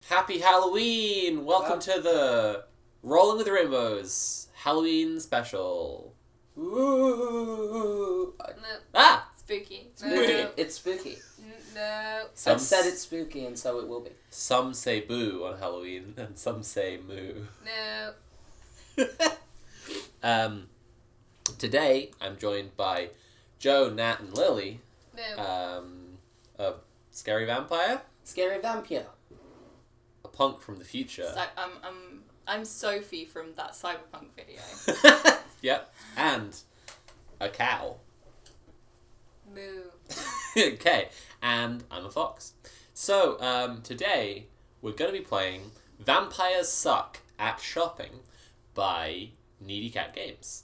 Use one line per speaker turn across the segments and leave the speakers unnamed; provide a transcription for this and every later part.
Happy Halloween! Welcome to the Rolling with Rainbows Halloween special.
Ooh.
No.
Ah!
Spooky.
Spooky.
No.
It's spooky.
No.
I've said it's spooky, and so it will be.
Some say boo on Halloween, and some say moo.
No.
Today, I'm joined by Joe, Nat, and Lily.
No.
A scary vampire,
Scary vampire.
a punk from the future.
I'm Sophie from that Cyberpunk video.
Yep, and a cow.
Moo.
Okay, and I'm a fox. So, today we're going to be playing Vampires Suck at Shopping by Needy Cat Games.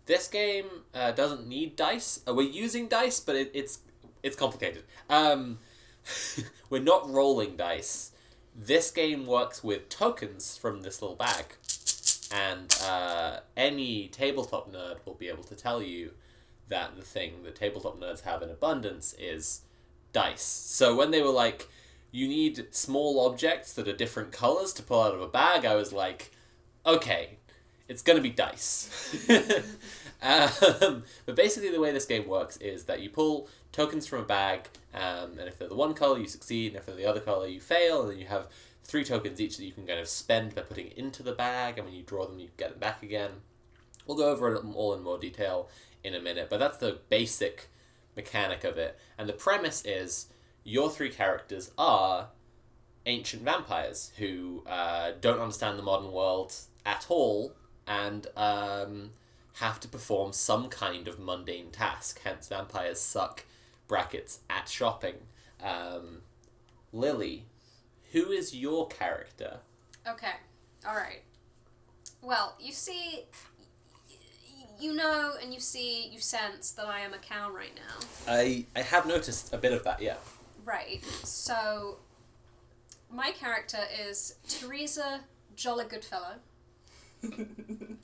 This game doesn't need dice. We're using dice, but it's complicated. We're not rolling dice. This game works with tokens from this little bag. And any tabletop nerd will be able to tell you that the thing that tabletop nerds have in abundance is dice. So when they were like, you need small objects that are different colors to pull out of a bag, I was like, okay, it's gonna be dice. But basically the way this game works is that you pull tokens from a bag, and if they're the one color, you succeed, and if they're the other color, you fail, and then you have 3 tokens each that you can kind of spend by putting into the bag, and when you draw them, you get them back again. We'll go over it all in more detail in a minute, but that's the basic mechanic of it. And the premise is your 3 characters are ancient vampires who don't understand the modern world at all and have to perform some kind of mundane task. Hence, vampires suck brackets at shopping. Lily, who is your character?
Okay. Alright. Well, you see... You know and you sense that I am a cow right now.
I have noticed a bit of that, yeah.
Right. So, my character is Teresa Jolly Goodfellow.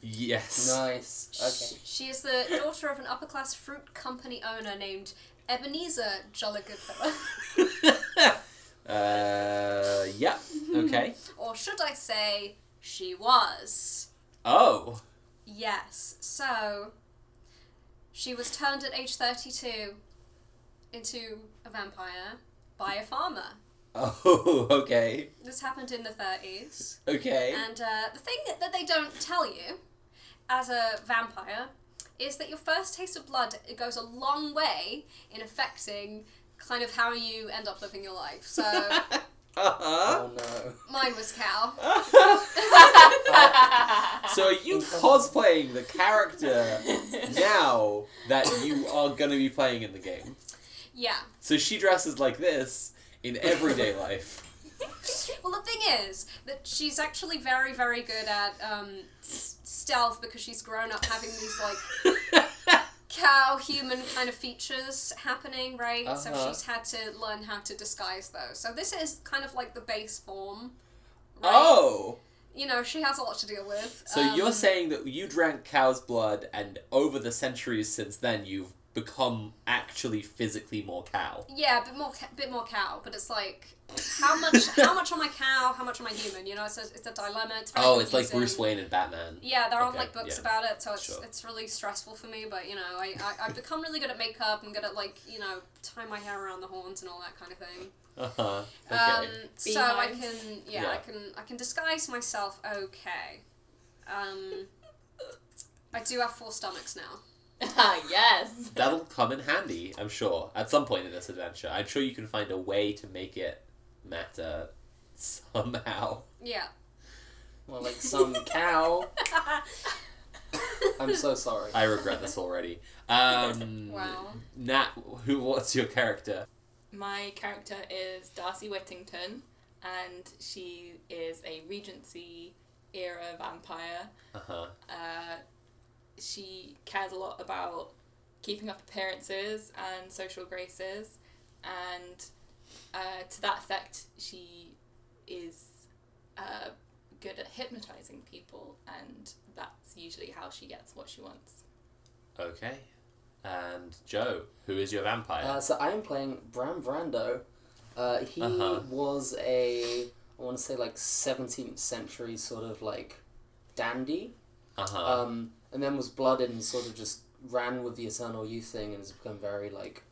Yes.
Nice. Okay.
She is the daughter of an upper-class fruit company owner named Ebenezer Jolly Goodfellow.
Yeah, okay.
Or should I say, she was.
Oh.
Yes. So, she was turned at age 32 into a vampire by a farmer.
Oh, okay.
This happened in the 30s.
Okay.
And the thing that they don't tell you as a vampire is that your first taste of blood, it goes a long way in affecting kind of how you end up living your life. So,
Oh no.
mine was cow.
So are you cosplaying the character now that you are going to be playing in the game?
Yeah.
So she dresses like this in everyday life.
Well, the thing is that she's actually very, very good at stealth because she's grown up having these, like, cow-human kind of features happening, right? So she's had to learn how to disguise those. So this is kind of like the base form, right?
Oh!
You know, she has a lot to deal with.
So you're saying that you drank cow's blood and over the centuries since then you've become actually physically more cow.
Yeah, a bit more cow, but it's like, how much am I cow, how much am I human? You know, it's a dilemma. It's very
It's like
confusing.
Bruce Wayne and Batman.
Yeah, there aren't
Okay,
like books
yeah.
about it, so
Sure.
it's really stressful for me. But you know, I've become really good at makeup and good at like tie my hair around the horns and all that kind of thing.
Okay.
So I
Beehives.
can
Yeah.
I can disguise myself okay. I do have 4 stomachs now.
Yes.
That'll come in handy, I'm sure, at some point in this adventure. I'm sure you can find a way to make it matter somehow.
Yeah.
Well, like some cow. I'm so sorry.
I regret this already.
Wow.
Nat, what's your character?
My character is Darcy Whittington, and she is a Regency era vampire.
Uh-huh.
She cares a lot about keeping up appearances and social graces, and to that effect, she is good at hypnotizing people, and that's usually how she gets what she wants.
Okay. And Joe, who is your vampire?
So I am playing Bram Brando. He
Uh-huh.
was a I want to say like 17th century sort of like dandy.
Uh-huh.
And then was blooded and sort of just ran with the eternal youth thing and has become very like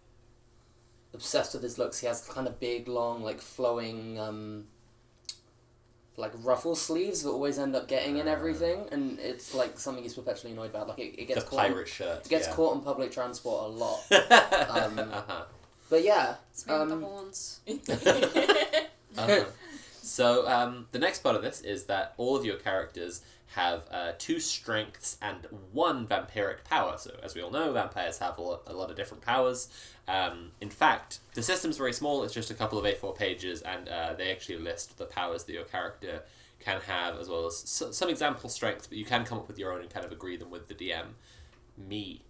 obsessed with his looks. He has kind of big, long, like flowing, like ruffle sleeves that always end up getting in everything, and it's like something he's perpetually annoyed about. Like it
The
gets caught.
pirate shirt.
It gets
yeah.
caught on public transport a lot.
Uh-huh.
But yeah,
It's me with the horns.
Uh-huh. So the next part of this is that all of your characters have 2 strengths and 1 vampiric power. So as we all know, vampires have a lot of different powers. In fact, the system's very small. It's just a couple of A4 pages, and they actually list the powers that your character can have, as well as some example strengths, but you can come up with your own and kind of agree them with the DM. Me.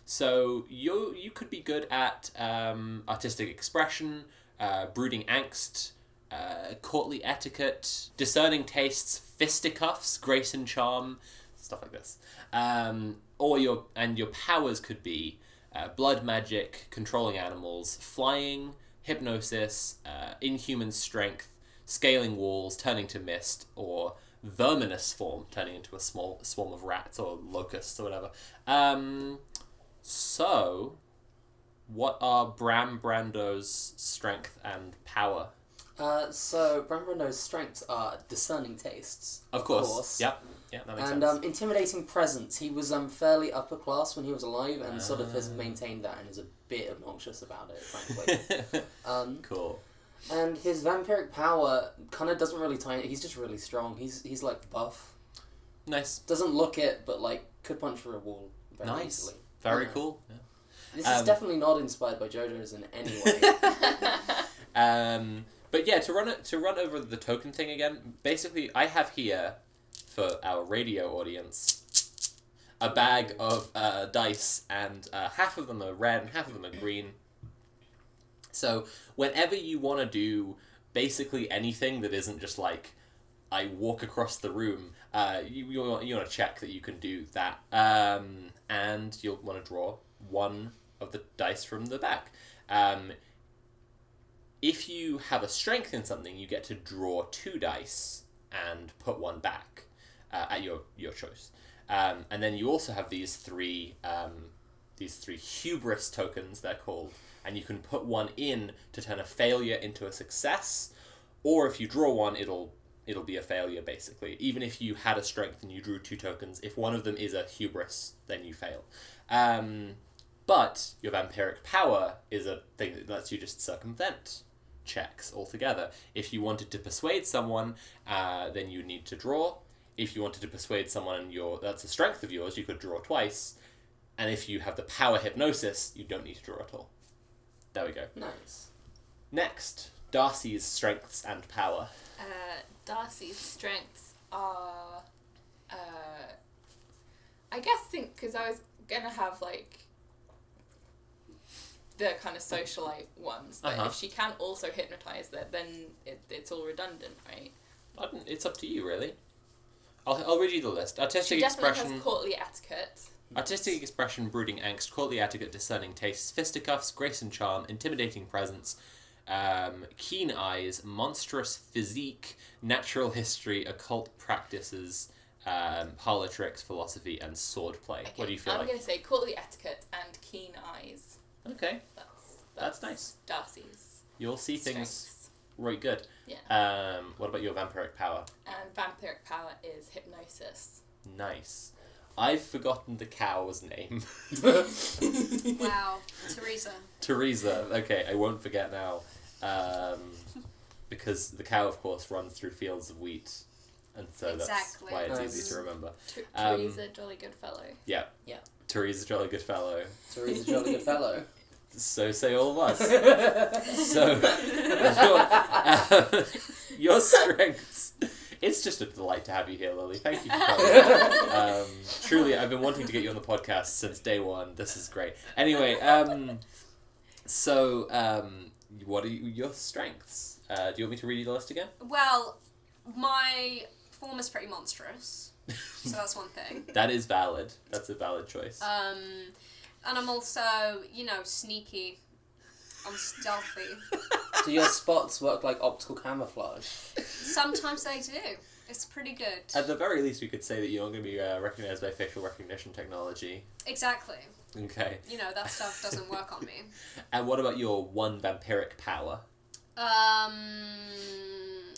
So you could be good at artistic expression, brooding angst, courtly etiquette, discerning tastes, fisticuffs, grace and charm, stuff like this. Or your powers could be blood magic, controlling animals, flying, hypnosis, inhuman strength, scaling walls, turning to mist, or verminous form, turning into a small swarm of rats or locusts or whatever. So, what are Bram Brando's strength and power?
so Bram Brando's strengths are discerning tastes.
Of course. Yep. Yeah, that makes
And
sense.
intimidating presence. He was fairly upper class when he was alive, and sort of has maintained that and is a bit obnoxious about it, frankly.
Cool.
And his vampiric power kind of doesn't really tie in. He's just really strong. He's like buff.
Nice.
Doesn't look it, but like could punch through a wall very
Nice.
easily.
Very
Yeah.
cool. Yeah.
This is definitely not inspired by JoJo's in any way.
But yeah, to run over the token thing again, basically I have here, for our radio audience, a bag of dice, and half of them are red and half of them are green. So whenever you want to do basically anything that isn't just like, I walk across the room, you want to check that you can do that. And you'll want to draw one of the dice from the back. If you have a strength in something, you get to draw 2 dice and put 1 back at your choice. And then you also have these three hubris tokens, they're called, and you can put 1 in to turn a failure into a success, or if you draw 1, it'll be a failure, basically. Even if you had a strength and you drew 2 tokens, if one of them is a hubris, then you fail. But your vampiric power is a thing that lets you just circumvent checks altogether. If you wanted to persuade someone, then you need to draw. If you wanted to persuade someone that's a strength of yours, you could draw twice. And if you have the power hypnosis, you don't need to draw at all. There we go.
Nice.
Next, Darcy's strengths and power.
Darcy's strengths are, I guess because I was gonna have like the kind of socialite ones, but if she can also hypnotize that, then it's all redundant, right?
It's up to you, really. I'll read you the list. Artistic
She definitely
expression.
has courtly etiquette.
Artistic expression, brooding angst, courtly etiquette, discerning tastes, fisticuffs, grace and charm, intimidating presence, keen eyes, monstrous physique, natural history, occult practices, parlor tricks, philosophy, and swordplay.
Okay,
What do you feel
I'm
like?
going to say courtly etiquette and keen eyes.
Okay,
That's
nice.
Darcy's
You'll see things
strengths.
right good.
Yeah.
What about your vampiric power?
And vampiric power is hypnosis.
Nice. I've forgotten the cow's name.
Wow. Teresa.
Teresa. Okay, I won't forget now. Because the cow, of course, runs through fields of wheat. And so
Exactly.
that's why it's
Nice.
easy to remember.
Teresa, jolly good fellow.
Yeah.
Yeah.
Teresa, jolly good fellow.
Teresa's a jolly good fellow.
So say all of us. So, your strengths. It's just a delight to have you here, Lily. Thank you for coming. Truly, I've been wanting to get you on the podcast since day one. This is great. Anyway, what are your strengths? Do you want me to read you the list again?
Well, my form is pretty monstrous, so that's one thing.
That is valid. That's a valid choice.
And I'm also, sneaky. I'm stealthy.
Do your spots work like optical camouflage?
Sometimes they do. It's pretty good.
At the very least, we could say that you're going to be recognized by facial recognition technology.
Exactly.
Okay.
You know, that stuff doesn't work on me.
And what about your one vampiric power?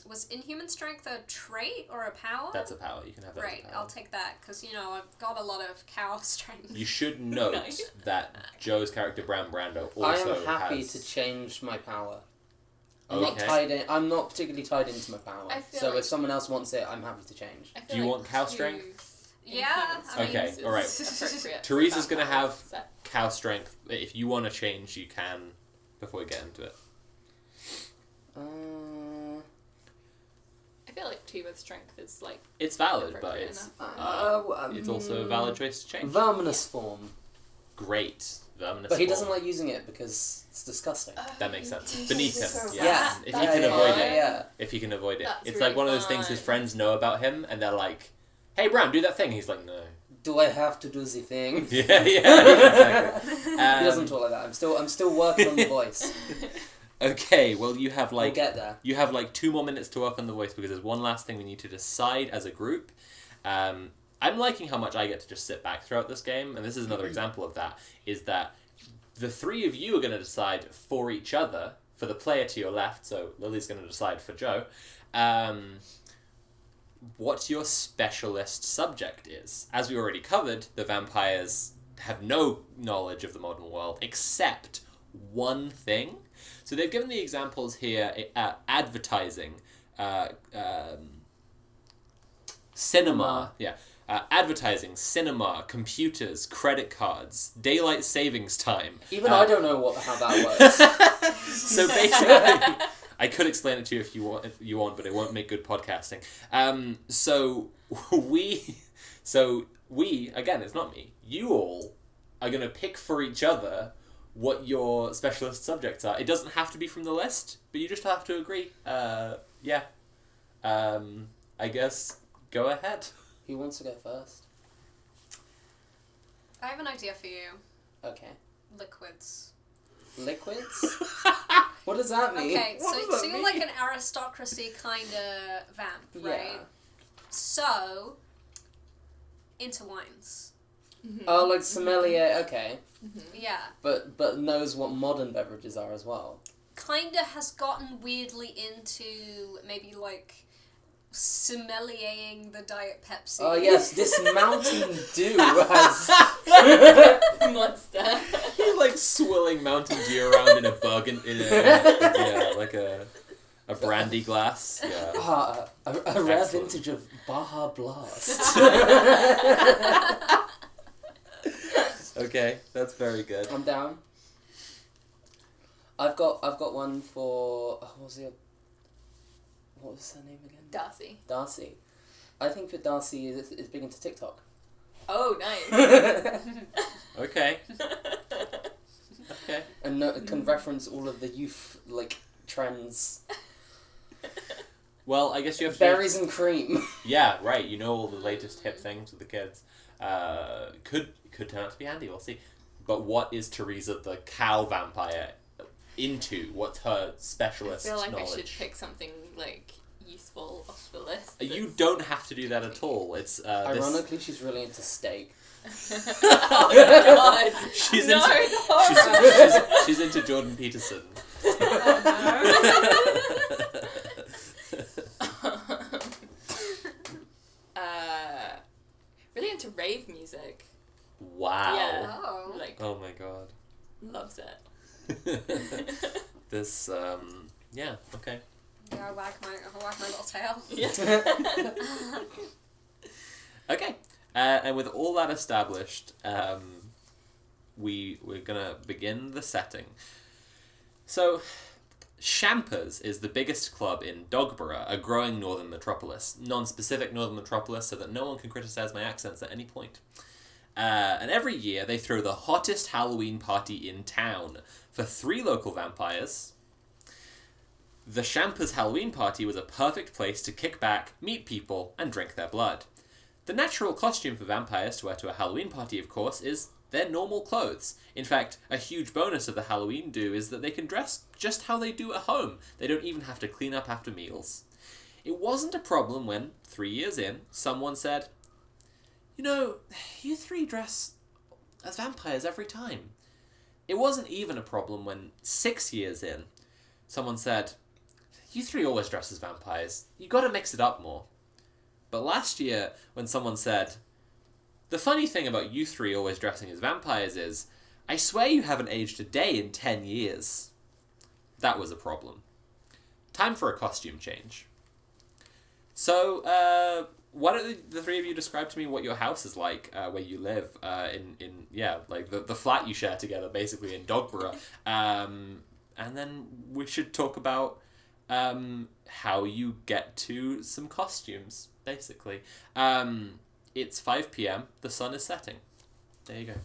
Was Inhuman Strength a trait or a power?
That's a power. You can have that
Right,
as a power.
I'll take that, because, you know, I've got a lot of cow strength.
You should note
Nice.
that Joe's character, Bram Brando,
I
also
am happy
has...
to change my power. I'm
Okay.
not tied in. I'm not particularly tied into my power.
I feel
So
like-
if someone else wants it, I'm happy to change.
I feel
Do you
like
want cow
two
strength?
Yeah, I mean-
Okay,
is
alright.
appropriate
Teresa's
for
gonna
vampires,
have-
so-
Cow strength. If you want to change, you can before we get into it.
I feel like 2 with strength is like
It's valid, but
appropriate
it's
enough.
it's also a valid choice to change.
Verminous form.
Great. Verminous
But he doesn't
form.
like using it because it's disgusting.
That makes sense. Beneath him,
So
yeah.
Yeah.
If
That's
he can
yeah,
avoid
yeah,
it.
yeah.
If he can avoid it.
That's
It's
really
like one of those things his
fun.
friends know about him, and they're like, hey, Bram, do that thing. He's like, no.
Do I have to do the thing?
Yeah, exactly.
He doesn't talk like that. I'm still working on the voice.
Okay, well, you have
We'll
like
get there.
you have like 2 more minutes to work on the voice because there's one last thing we need to decide as a group. I'm liking how much I get to just sit back throughout this game, and this is another example of that, is that the 3 of you are going to decide for each other, for the player to your left, so Lily's going to decide for Joe, what your specialist subject is. As we already covered, the vampires have no knowledge of the modern world except one thing. So they've given the examples here, advertising, cinema, advertising, cinema, computers, credit cards, daylight savings time.
Even I don't know how that works.
So basically, I could explain it to you if you want, but it won't make good podcasting. So we, again, it's not me, you all are going to pick for each other what your specialist subjects are. It doesn't have to be from the list, but you just have to agree. I guess go ahead.
Who wants to go first?
I have an idea for you.
Okay.
Liquids.
Liquids? What does that mean?
Okay,
What does that
so you're
mean?
like an aristocracy kind of vamp, right?
Yeah.
So, into wines.
Oh, like sommelier. Okay,
Yeah.
but knows what modern beverages are as well.
Kinda has gotten weirdly into maybe like sommeliering the Diet Pepsi.
Oh yes, this Mountain Dew has.
Monster.
You're like swilling Mountain Dew around in a a brandy glass. Yeah.
A rare
Excellent.
vintage of Baja Blast.
Okay, that's very good.
I'm down. I've got one for what was her name again?
Darcy.
Darcy. I think that Darcy is big into TikTok.
Oh, nice.
Okay. Okay.
And can reference all of the youth trends.
Well, I guess you have to.
Berries and cream.
Yeah, right. You know all the latest hip things with the kids. Could turn out to be handy. We'll see. But what is Teresa the cow vampire into? What's her
I
specialist
feel like
knowledge?
I should pick something like useful off the list.
You don't have to do that at all. It's this.
Ironically, she's really into steak.
Oh god.
She's
no,
into.
the horror.
She's into Jordan Peterson.
Really into rave music.
Wow.
Yeah.
Oh.
Like,
Oh my god.
loves it.
This. Yeah. Okay.
Yeah, I'll wag my little tail.
Yeah.
Okay, and with all that established, we're gonna begin the setting. So, Shampers is the biggest club in Dogborough, a growing northern metropolis. Non-specific northern metropolis, so that no one can criticize my accents at any point. And every year they throw the hottest Halloween party in town for 3 local vampires. The Shampers Halloween party was a perfect place to kick back, meet people, and drink their blood. The natural costume for vampires to wear to a Halloween party, of course, is they're normal clothes. In fact, a huge bonus of the Halloween do is that they can dress just how they do at home. They don't even have to clean up after meals. It wasn't a problem when, 3 years in, someone said, "You know, you three dress as vampires every time." It wasn't even a problem when, 6 years in, someone said, "You three always dress as vampires. You gotta mix it up more." But last year, when someone said, "The funny thing about you three always dressing as vampires is, I swear you haven't aged a day in 10 years. That was a problem. Time for a costume change. So, why don't the three of you describe to me what your house is like, where you live, like the flat you share together, basically, in Dogborough. And then we should talk about how you get to some costumes, basically. It's 5 p.m, the sun is setting. There you go.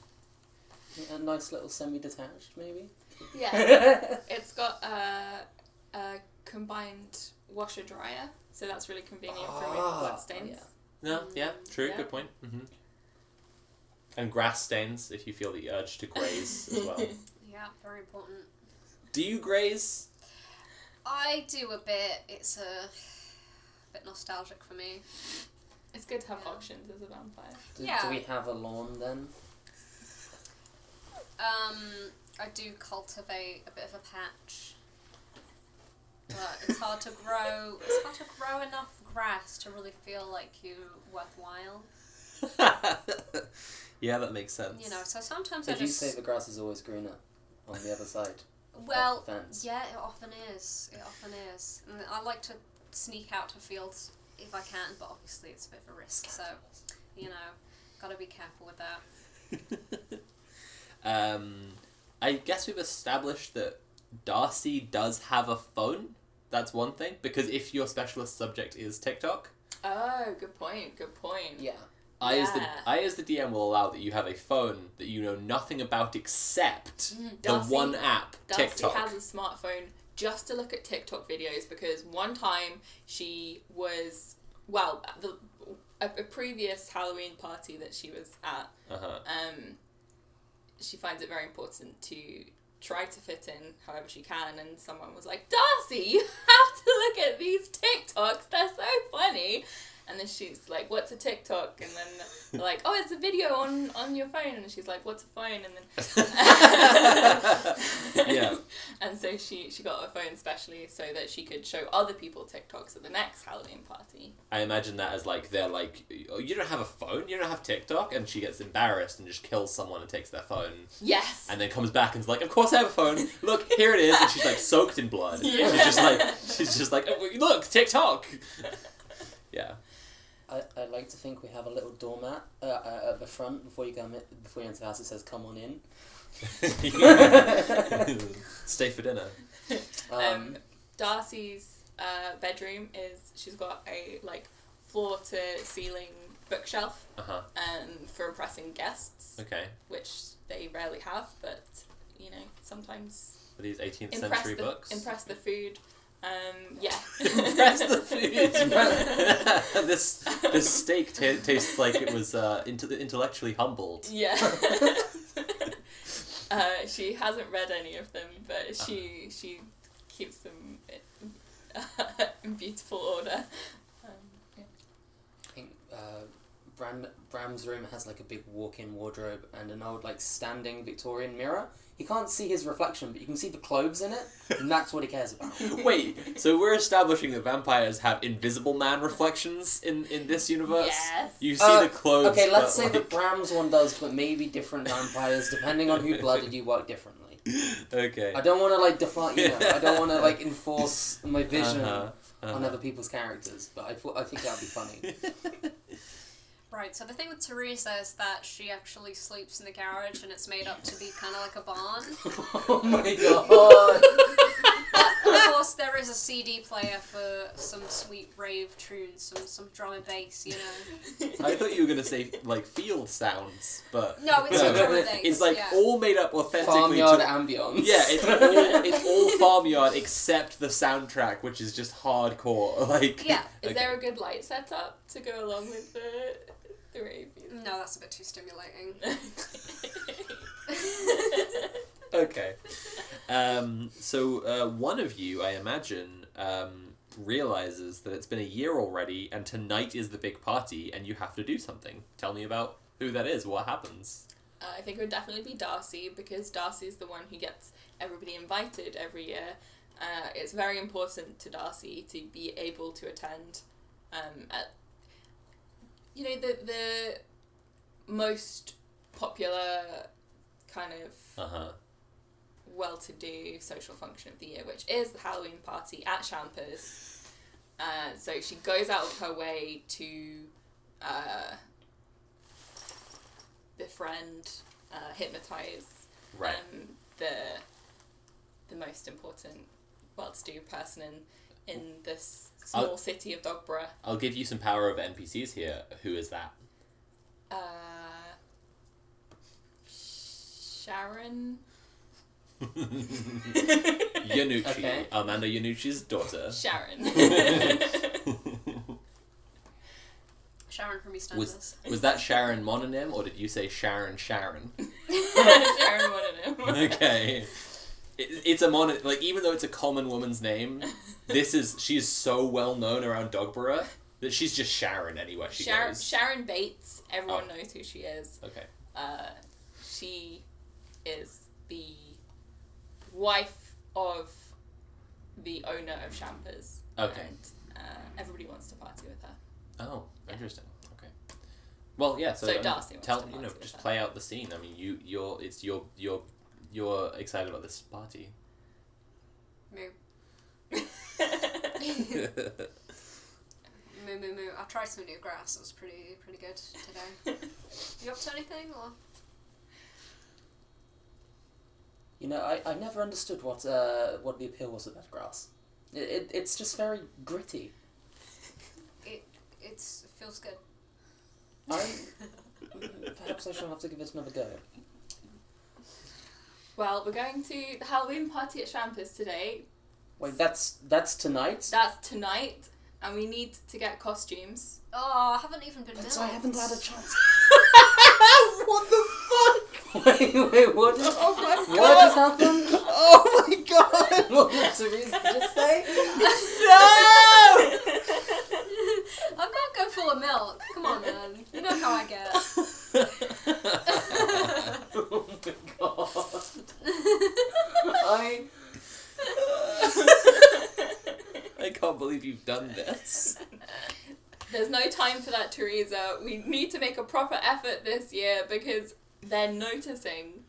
A nice little semi-detached, maybe?
Yeah. It's got a combined washer-dryer, so that's really convenient for removing blood stains.
Yeah.
No, yeah, true,
Yeah.
good point. Mm-hmm. And grass stains, if you feel the urge to graze as well.
Yeah, very important.
Do you graze?
I do a bit. It's a bit nostalgic for me.
It's good to have
Yeah.
options as a vampire.
Yeah.
Do we have a lawn then?
I do cultivate a bit of a patch, but it's hard to grow. It's hard to grow enough grass to really feel like you're worthwhile.
Yeah, that makes sense.
You know, so sometimes
Did
I
you
just
say the grass is always greener on the other side?
well,
of the fence?
yeah, it often is. It often is. And I like to sneak out to fields if I can, but obviously it's a bit of a risk. So, you know, gotta be careful with that.
I guess we've established that Darcy does have a phone. That's one thing, because if your specialist subject is TikTok,
Oh, good point.
Yeah.
I
Yeah.
as the DM will allow that you have a phone that you know nothing about except the
Darcy-
one app,
Darcy
TikTok.
has a smartphone just to look at TikTok videos because one time she was, well, a previous Halloween party that she was at,
Uh-huh.
she finds it very important to try to fit in however she can, and someone was like, "Darcy, you have to look at these TikToks, they're so funny." And then she's like, "What's a TikTok?" And then they're like, "Oh, it's a video on your phone." And she's like, "What's a phone?" And then
Yeah.
And so she got a phone specially so that she could show other people TikToks at the next Halloween party.
I imagine that as like they're like, "Oh, you don't have a phone, you don't have TikTok," and she gets embarrassed and just kills someone and takes their phone,
Yes.
and then comes back and's like, "Of course I have a phone. Look, here it is," and she's like soaked in blood.
Yeah.
She's just like, "Oh, look, TikTok." Yeah.
I like to think we have a little doormat at the front before you enter the house. It says "Come on in."
Stay for dinner.
Darcy's bedroom she's got a floor to ceiling bookshelf
Uh-huh.
for impressing guests,
Okay.
which they rarely have, but sometimes
Are these 18th
impress
century books?
impress the food. Yeah.
Impress the food. this steak tastes like it was intellectually humbled.
Yeah. She hasn't read any of them, but she keeps them in beautiful order. Yeah.
I think Bram's room has a big walk-in wardrobe and an old standing Victorian mirror. He can't see his reflection, but you can see the clothes in it, and that's what he cares about.
Wait, so we're establishing that vampires have Invisible Man reflections in this universe?
Yes.
You see the clothes.
Okay, let's
but,
say that Bram's one does, but maybe different vampires, depending on who blooded you, work differently.
Okay.
I don't want to define, I don't want to enforce my vision
Uh-huh.
on other people's characters, but I think that would be funny.
Right, so the thing with Teresa is that she actually sleeps in the garage and it's made up to be kind of like a barn.
Oh my god!
But of course there is a CD player for some sweet rave tunes, some drum and bass, you know.
I thought you were going to say, field sounds, but...
No, it's a drum and bass.
It's,
yeah.
all made up authentically
Farmyard
to...
ambience.
Yeah, it's all farmyard except the soundtrack, which is just hardcore.
Yeah.
Is there a good light setup to go along with The rabies.
No, that's a bit too stimulating.
Okay. So one of you, I imagine, realizes that it's been a year already, and tonight is the big party, and you have to do something. Tell me about who that is. What happens?
I think it would definitely be Darcy, because Darcy's the one who gets everybody invited every year. It's very important to Darcy to be able to attend at, the most popular kind of well-to-do social function of the year, which is the Halloween party at Champers. So she goes out of her way to befriend, hypnotize
Right.
the most important well-to-do person in this small city of Dogborough.
I'll give you some power over NPCs here. Who is that?
Sharon.
Yanucci.
Okay.
Amanda Yanucci's daughter.
Sharon.
Sharon from EastEnders.
Was that Sharon mononym, or did you say Sharon?
Sharon wanted him.
Okay. It's a even though it's a common woman's name, she's so well known around Dogborough that she's just Sharon anywhere she goes.
Sharon Bates. Everyone knows who she is.
Okay.
She is the wife of the owner of Champers.
Okay.
And everybody wants to party with her.
Oh, interesting. Okay. Well, yeah. So
Darcy wants to party with
just
her.
play out the scene. I mean, you're excited about this party.
Moo. Moo. I tried some new grass. It was pretty good today. You up to anything or?
I never understood what the appeal was of that grass. It's just very gritty.
It feels good.
Perhaps I shall have to give it another go.
Well, we're going to the Halloween party at Champers today.
Wait, that's tonight?
That's tonight, and we need to get costumes.
Oh, I haven't even been
But
built.
I haven't had a chance.
What the fuck?
Wait, what?
Oh my god!
What just happened?
Oh my god!
What did Therese just say?
No!
I can't go full of milk. Come on, man. You know how I get.
Oh my god.
I can't believe you've done this.
There's no time for that, Teresa. We need to make a proper effort this year because they're noticing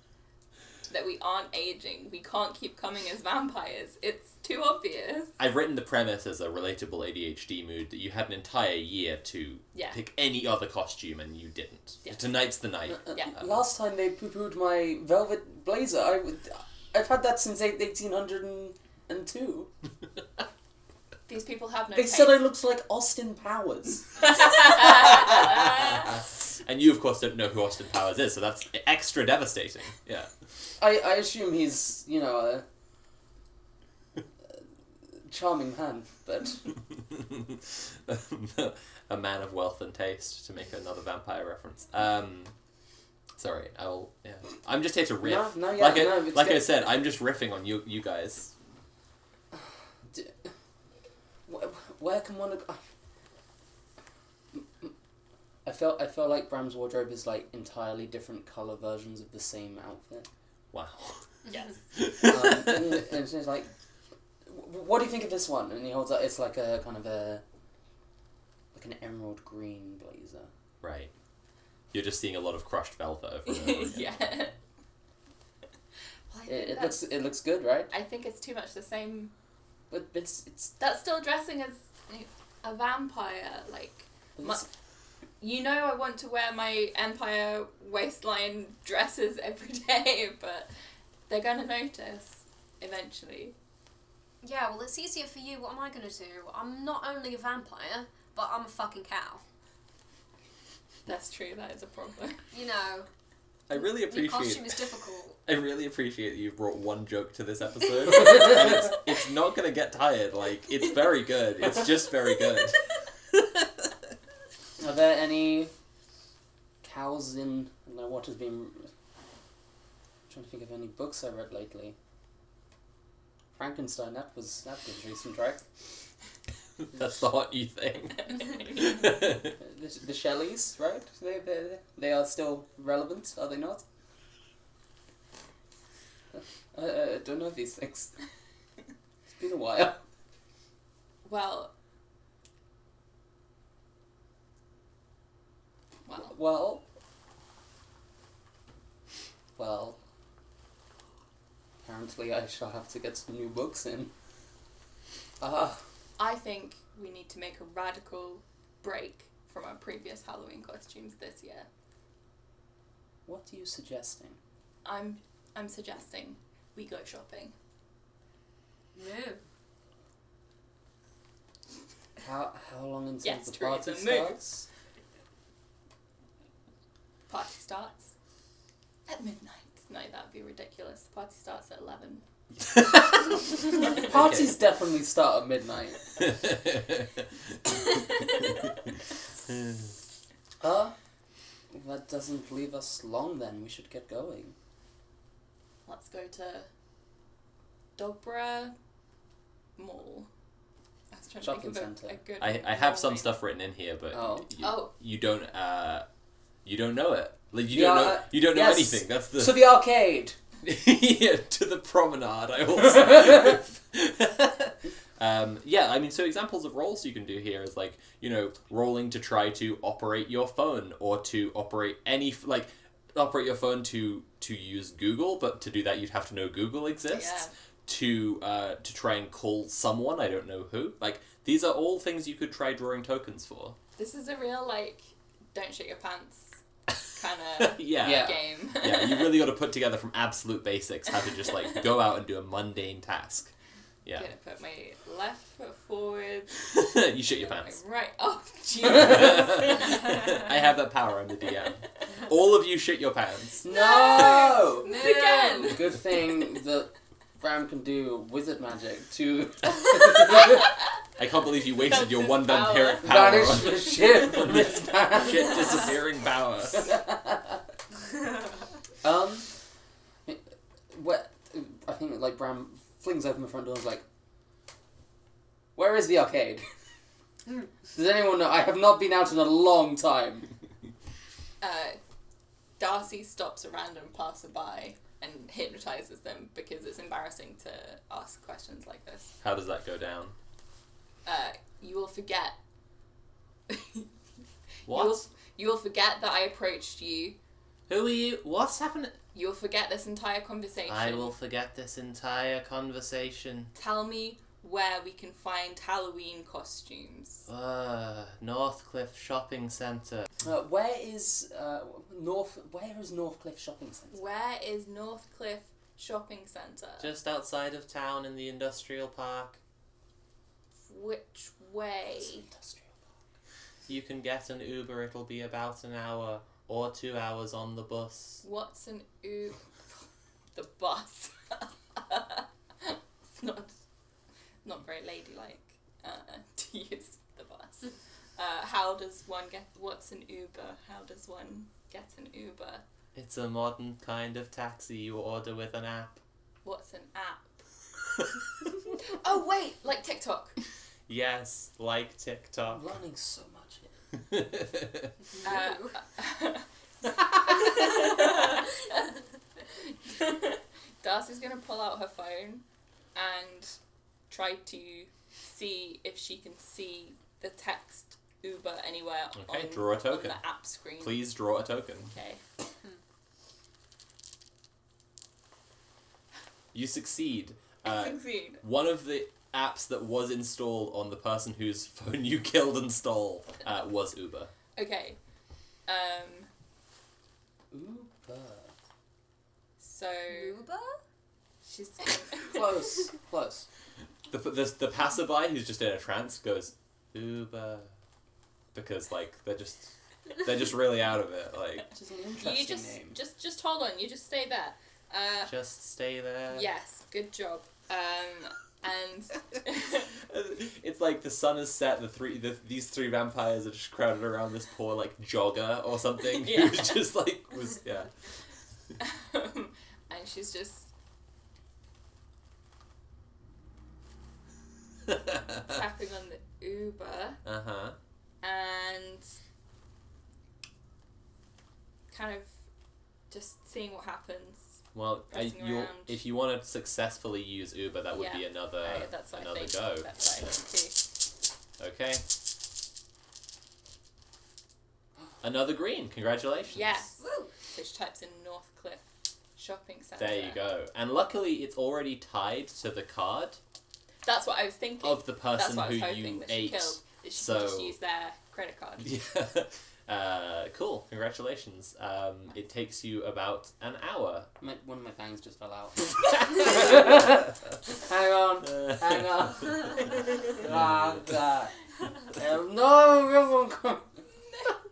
that we aren't aging. We can't keep coming as vampires. It's too obvious.
I've written the premise as a relatable ADHD mood that you had an entire year to pick any other costume and you didn't.
Yeah.
Tonight's the night.
Last time they poo-pooed my velvet blazer. I've had that since 1802.
These people have no
They
taste.
said I looked like Austin Powers.
And you, of course, don't know who Austin Powers is, so that's extra devastating. Yeah.
I assume he's, a charming man, but...
A man of wealth and taste, to make another vampire reference. Sorry, I'm just here to riff. I said, I'm just riffing on you guys.
Where can one... I felt like Bram's wardrobe is like entirely different colour versions of the same outfit.
Wow.
Yes.
And she's like, what do you think of this one? And he holds up, it's like a kind of like an emerald green blazer.
Right. You're just seeing a lot of crushed velvet over and over again.
Yeah. Well,
It looks good, right?
I think it's too much the same.
But it's
That's still dressing as a vampire. Like, I want to wear my Empire waistline dresses every day, but they're gonna notice eventually.
Yeah, well, it's easier for you. What am I going to do? I'm not only a vampire, but I'm a fucking cow.
That's true. That is a problem.
You know,
I really
your
appreciate.
costume is difficult.
I really appreciate that you've brought one joke to this episode, and it's not gonna get tired. Like, it's very good. It's just very good.
Are there any how's in what has been. I'm trying to think of any books I read lately. Frankenstein, that was recent, right?
That's the hot new thing.
The Shelleys, right? They are still relevant, are they not? I don't know these things. It's been a while.
Well,
Well. Apparently I shall have to get some new books in.
I think we need to make a radical break from our previous Halloween costumes this year.
What are you suggesting?
I'm suggesting we go shopping.
No.
How long until
Yes,
the
Teresa,
party
move.
starts?
Party starts at midnight. No, that would be ridiculous. The party starts at 11.
Parties definitely start at midnight. That doesn't leave us long then. We should get going.
Let's go to Dobra Mall. I was trying
Shopping
to think of
centre.
a good
I have some
mall
stuff written in here, but
Oh.
you don't know it. Like you
Yeah,
don't know
yes.
anything. That's the
So the arcade!
yeah, to the promenade. I also. Yeah, I mean, so examples of roles you can do here is like, rolling to try to operate your phone or to operate operate your phone to use Google, but to do that you'd have to know Google exists.
Yeah.
To try and call someone, I don't know who. Like, these are all things you could try drawing tokens for.
This is a real, don't shit your pants kind of
Yeah.
game.
Yeah, you really got to put together from absolute basics how to just, go out and do a mundane task. Yeah.
Gonna put my left foot forward.
You shit your
put
pants.
my right. Oh, Jesus.
I have that power, I'm the DM. All of you shit your pants.
No!
Again.
Good thing that Ram can do wizard magic to
I can't believe you wasted
That's
your
his
one
power.
vampiric power
banish
on
the shit from this man.
shit disappearing power.
I think Bram flings open the front door and is like, "Where is the arcade? Does anyone know? I have not been out in a long time."
Darcy stops a random passerby and hypnotizes them because it's embarrassing to ask questions like this.
How does that go down?
You will forget.
What?
You will forget that I approached you.
Who are you? What's happening?
You'll forget this entire conversation.
I will forget this entire conversation.
Tell me where we can find Halloween costumes.
Northcliffe Shopping Centre.
Where is Northcliffe Shopping Centre?
Where is Northcliffe Shopping Centre?
Just outside of town in the industrial park.
Which way?
Industrial park.
You can get an Uber, it'll be about an hour or 2 hours on the bus.
What's an Uber? The bus. It's not very ladylike to use the bus. How does one get? What's an Uber? How does one get an Uber?
It's a modern kind of taxi you order with an app.
What's an app? Oh wait, like TikTok.
Yes, like TikTok.
I'm learning so much here.
Darcy's gonna pull out her phone and try to see if she can see the text Uber anywhere
Okay,
on,
draw a token.
on the app screen.
Please draw a token.
Okay.
You succeed.
Succeed.
One of the apps that was installed on the person whose phone you killed and stole was Uber.
Okay.
Uber.
So
Uber?
she's
Close.
The passerby who's just in a trance goes Uber, because they're just really out of it.
Which is an interesting
you
name.
just hold on. You just stay there.
Just stay there.
Yes, good job. And
It's like the sun is set. These three vampires are just crowded around this poor like jogger or something
Yeah.
who's just like
and she's just tapping on the Uber
Uh-huh.
and kind of just seeing what happens.
Well,
Pressing around.
if you want to successfully use Uber, that would be another
That's what I
another
think.
go.
That's what I think too.
Okay. Another green. Congratulations.
Yes.
Woo!
So she types in Northcliffe Shopping Centre.
There you go. And luckily, it's already tied to the card
That's what I was thinking.
of the
That's
person
what I was
who
hoping
you
that she
ate.
killed. That she
so-
could just use their credit card.
Yeah. Cool. Congratulations. It takes you about an hour.
One of my fangs just fell out. Hang on. Hang on. Ah, God. No,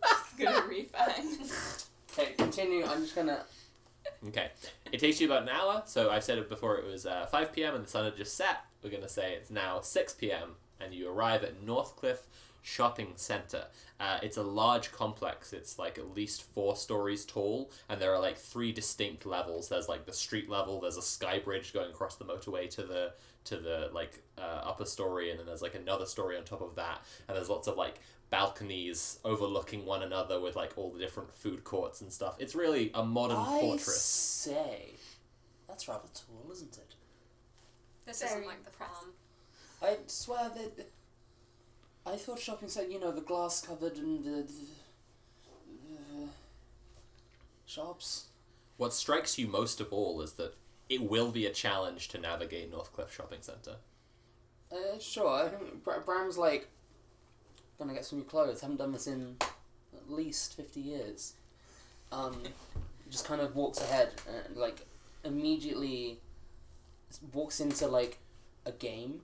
It's gonna refang.
Okay, continue. I'm just gonna.
Okay. It takes you about an hour. So I've said it before. It was 5 p.m. and the sun had just set. We're gonna say it's now 6 p.m. and you arrive at Northcliffe Shopping Centre. It's a large complex. It's like at least 4 stories tall, and there are like 3 distinct levels. There's like the street level. There's a sky bridge going across the motorway to the like upper story, and then there's like another story on top of that, and there's lots of like balconies overlooking one another with like all the different food courts and stuff. It's really a modern
I
fortress.
say, that's rather tall, isn't it?
This
Very
isn't like the
impressive.
farm.
I swear that. I thought shopping centre, the glass covered and the shops.
What strikes you most of all is that it will be a challenge to navigate Northcliffe Shopping Centre.
Sure. I think Bram's like, gonna get some new clothes. Haven't done this in at least 50 years. Just kind of walks ahead and like immediately walks into like a game.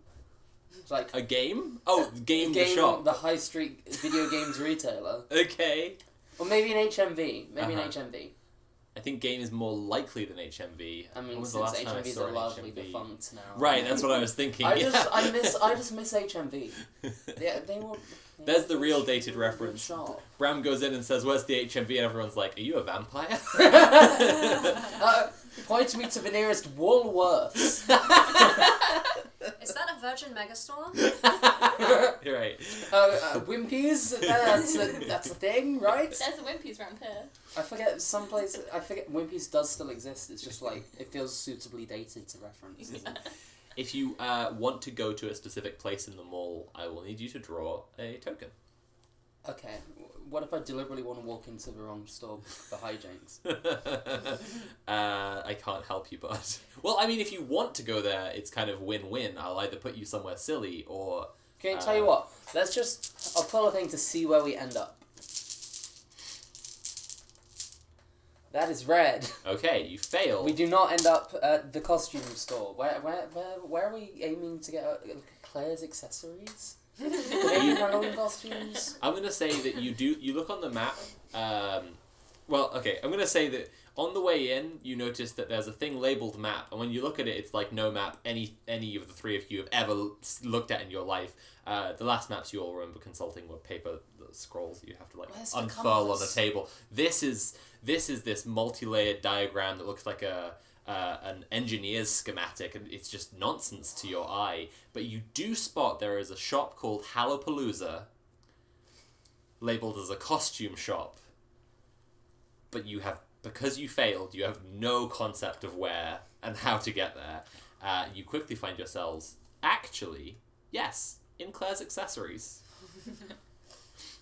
It's like
A game? Oh, game the
game,
shop.
the high street video games retailer,
Okay.
or maybe an HMV. Maybe an
Uh-huh.
HMV.
I think game is more likely than HMV.
I mean,
When was
since
the last time I
HMVs
saw
are
an
largely
HMV?
defunct now.
Right, that's what I was thinking.
I
yeah.
just miss HMV. Yeah, they were.
There's the real dated reference.
Shop.
Bram goes in and says, "Where's the HMV?" And everyone's like, "Are you a vampire?"
Points me to the nearest Woolworths.
Is that a Virgin Megastore?
You're right.
Wimpy's. That's a thing, right?
There's a Wimpy's around here.
I forget some place. I forget Wimpy's does still exist. It's just like it feels suitably dated to reference.
If you want to go to a specific place in the mall, I will need you to draw a token.
Okay, what if I deliberately want to walk into the wrong store for hijinks?
I can't help you, bud. Well, I mean, if you want to go there, it's kind of win-win. I'll either put you somewhere silly or...
Okay, tell you what. I'll pull a thing to see where we end up. That is red.
Okay, you fail.
We do not end up at the costume store. Where are we aiming to get Claire's accessories? Do they do Halloween costumes?
I'm going to say that you look on the map. Well, okay, I'm going to say that on the way in, you notice that there's a thing labeled map, and when you look at it, it's like no map any of the three of you have ever looked at in your life. The last maps you all remember consulting were paper scrolls that you have to like
Where's the
unfurl on a
compass?
table. This is this multi-layered diagram that looks like an engineer's schematic, and it's just nonsense to your eye. But you do spot there is a shop called Hallopalooza, labeled as a costume shop. But because you failed, you have no concept of where and how to get there. You quickly find yourselves, actually, yes, in Claire's accessories.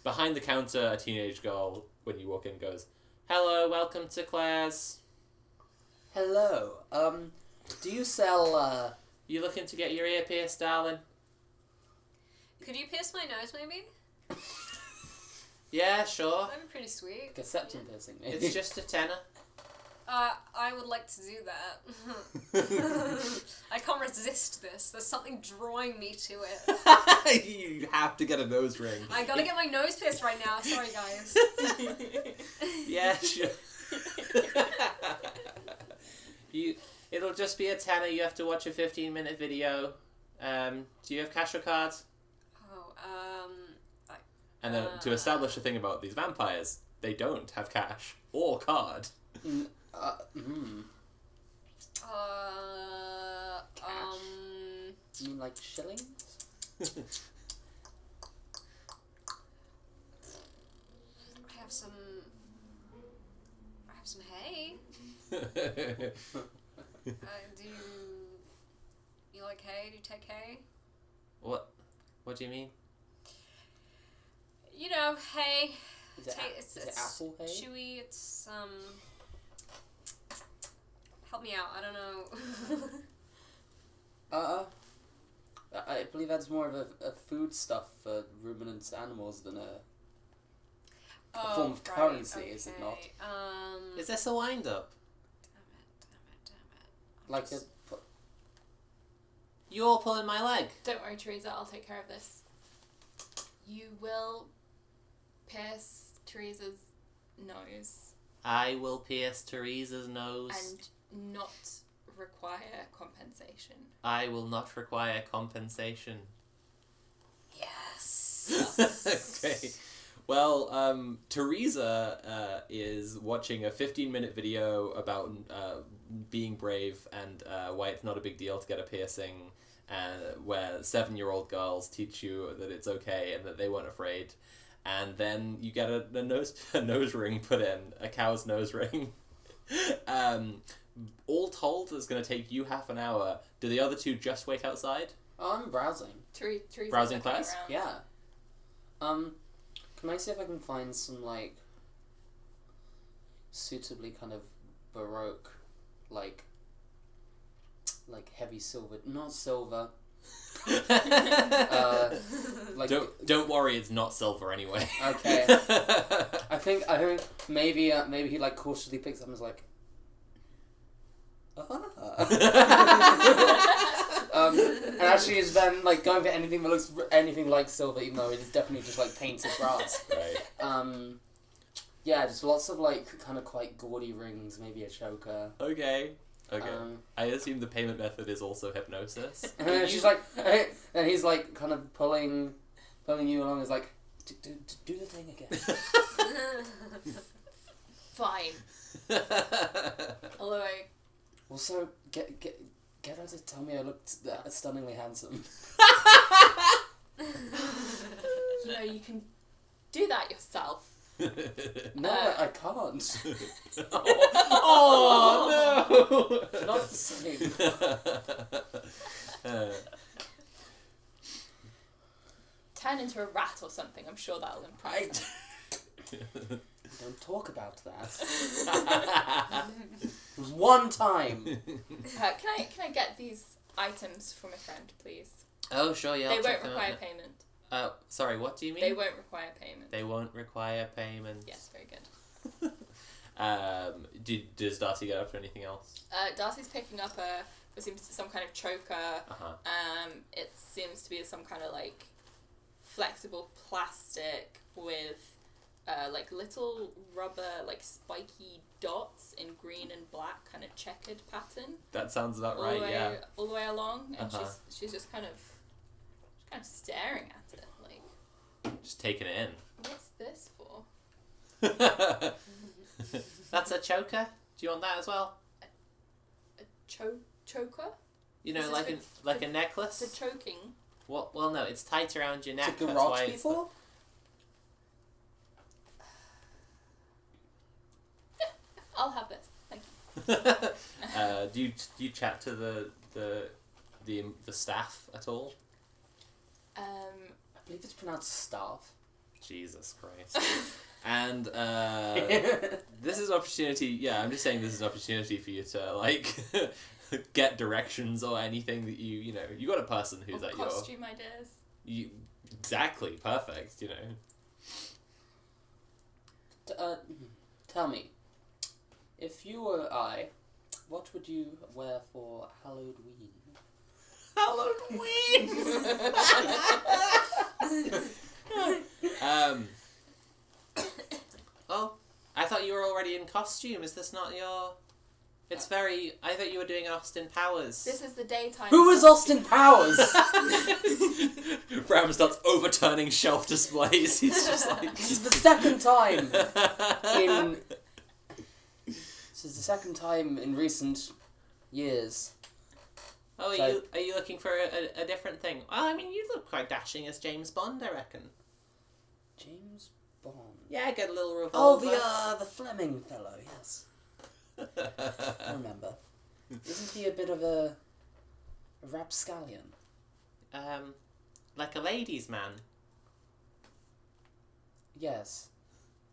Behind the counter, a teenage girl, when you walk in, goes, "Hello, welcome to Claire's.
Hello. Do you sell
You looking to get your ear pierced, darling?"
Could you pierce my nose, maybe?
"Yeah, sure.
That'd be pretty sweet.
like a septum piercing? Maybe?
It's just a tenner."
I would like to do that. I can't resist this. There's something drawing me to it.
You have to get a nose ring.
I gotta get my nose pierced right now. Sorry, guys.
Yeah, sure. It'll just be a tenner. You have to watch a 15-minute video. Do you have cash or card?
Oh,
And then to establish a thing about these vampires, they don't have cash or card.
Mm. You mean like shillings?
I have some hay. Do you like hay? Do you take hay?
What do you mean?
You know, hay.
Is it,
It's
is it apple hay?
chewy. It's help me out. I don't know.
I believe that's more of a food stuff for ruminants animals than a form of currency, is it not?
Is this a wind up?
Damn it.
Like a...
You all pulling my leg.
Don't worry, Teresa, I'll take care of this. You will pierce Teresa's nose
I will pierce Teresa's nose.
and not require compensation.
I will not require compensation.
Yes.
Okay. Well, Teresa is watching a 15-minute video about being brave and why it's not a big deal to get a piercing, where 7-year-old girls teach you that it's okay and that they weren't afraid. And then you get a nose ring put in, a cow's nose ring. All told, it's going to take you half an hour. Do the other two just wait outside?
Oh, I'm browsing.
Teresa's
Browsing
looking
class?
around.
Yeah. Can I see if I can find some, like, suitably kind of Baroque, like heavy silver, not silver. Like,
Don't worry, it's not silver anyway.
Okay. I think maybe he like cautiously picks up and is like, and actually is then like going for anything that looks anything like silver, even though it is definitely just like painted brass.
Right.
Yeah, just lots of like kind of quite gaudy rings, maybe a choker.
Okay. I assume the payment method is also hypnosis.
And then she's like, and he's like kind of pulling you along. Is like, do the thing again.
Fine. Although I...
Also, get her to tell me I looked stunningly handsome.
You know, you can do that yourself.
No, I can't.
Oh no!
Not the same.
Turn into a rat or something. I'm sure that'll impress her.
Don't talk about that. It was one time.
Can I get these items from a friend, please?
Oh sure, yeah.
They
I'll
won't
check them
require
out.
payment.
Sorry, what do you mean?
They won't require payment.
They won't require payment.
Yes, very good.
Does Darcy get up to anything else?
Darcy's picking up it seems to be some kind of choker.
Uh-huh.
It seems to be some kind of like flexible plastic with like little rubber like spiky dots in green and black, kind of checkered pattern.
That sounds about right, yeah.
All the way along, and
Uh-huh.
she's just kind of staring at it like,
Just taking it in.
what's this for?
That's a choker. Do you want that as well?
A choker?
You know,
This is
like a necklace.
The choking.
What? Well, no, it's tight around your neck.
To
That's
garage
why it's
people?
I'll have this. Thank you.
Do you chat to the staff at all?
I believe it's pronounced staff.
Jesus Christ. And this is an opportunity. Yeah, I'm just saying this is an opportunity for you to like get directions or anything that you know. You got a person who's
Or
at your.
costume ideas.
Exactly perfect. You know.
Tell me, if you were I, what would you wear for Halloween?
Oh, I thought you were already in costume. Is this not your? It's very... I thought you were doing Austin Powers.
This is the daytime.
Who is Austin Powers?
Bram starts overturning shelf displays. He's just like...
This is the second time in... This is the second time in recent years.
Oh,
So-
are you looking for a different thing? Well, I mean, you look quite dashing as James Bond, I reckon.
James Bond.
Yeah, get a little
Oh,
revolver.
the Fleming fellow, yes. I remember. Isn't he a bit of a rapscallion?
Like a ladies' man.
Yes.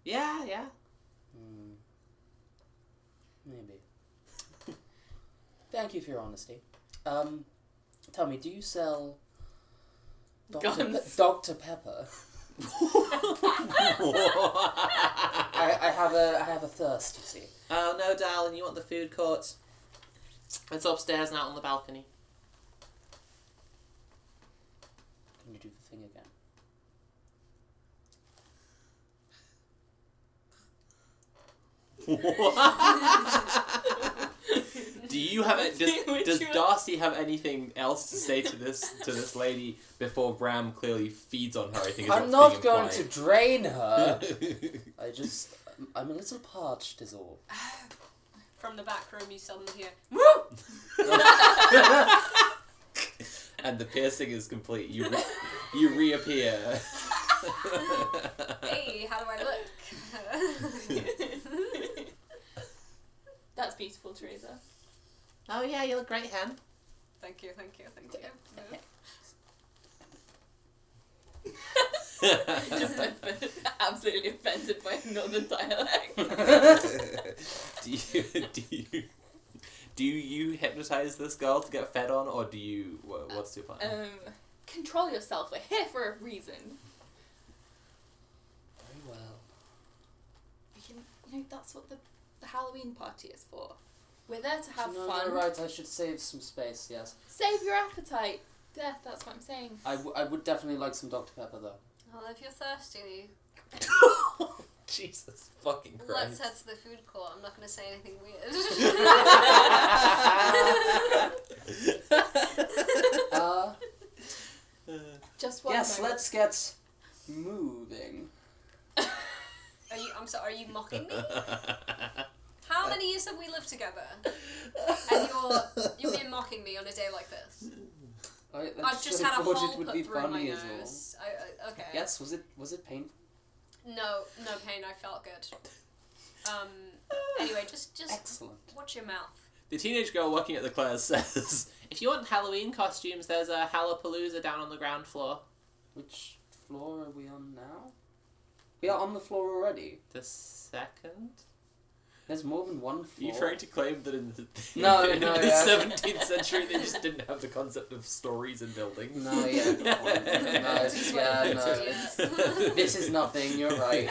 Yeah, yeah.
Maybe. Thank you for your honesty. Tell me, do you sell
Guns.
Dr. Pepper? I have a thirst, you see.
Oh, no, darling, you want the food court? It's upstairs and out on the balcony.
Can you do the thing again?
Do you have it? Does Darcy have anything else to say to this lady before Bram clearly feeds on her? I think is
I'm
what's
not
being
going to
implied.
drain her. I'm a little parched is all.
From the back room, you suddenly hear,
And the piercing is complete. You reappear.
"Hey, how do I look?"
That's beautiful, Teresa.
Oh yeah, you look great, hen.
Thank you.
Just absolutely offended by northern dialect.
Do you hypnotize this girl to get fed on, or do you? What's your plan?
Control yourself. We're here for a reason.
Very well.
We can, that's what the Halloween party is for. We're there to have
No,
fun.
you're right, I should save some space, yes.
Save your appetite. Yeah, that's what I'm saying.
I would definitely like some Dr. Pepper, though.
Well, if you're thirsty,
Jesus fucking
let's
Christ.
head to the food court. I'm not going to say anything weird.
Just one
Yes,
moment.
let's get moving.
I'm sorry, are you mocking me? How many years have we lived together? And you're being mocking me on a day like this? I've just had a hole put through my nose. Okay.
Yes, was it painful?
No pain. I felt good. Anyway, just
Excellent.
watch your mouth.
The teenage girl working at the Claire's says, "If you want Halloween costumes, there's a Hallapalooza down on the ground floor."
Which floor are we on now? We are on the floor already.
The second?
There's more than one
Are
floor.
you trying to claim that in the,
No,
in
no,
the
yeah.
17th century they just didn't have the concept of stories and buildings?
No, yeah, good point. No,
Just
yeah,
wait,
no.
yes.
This is nothing, you're right.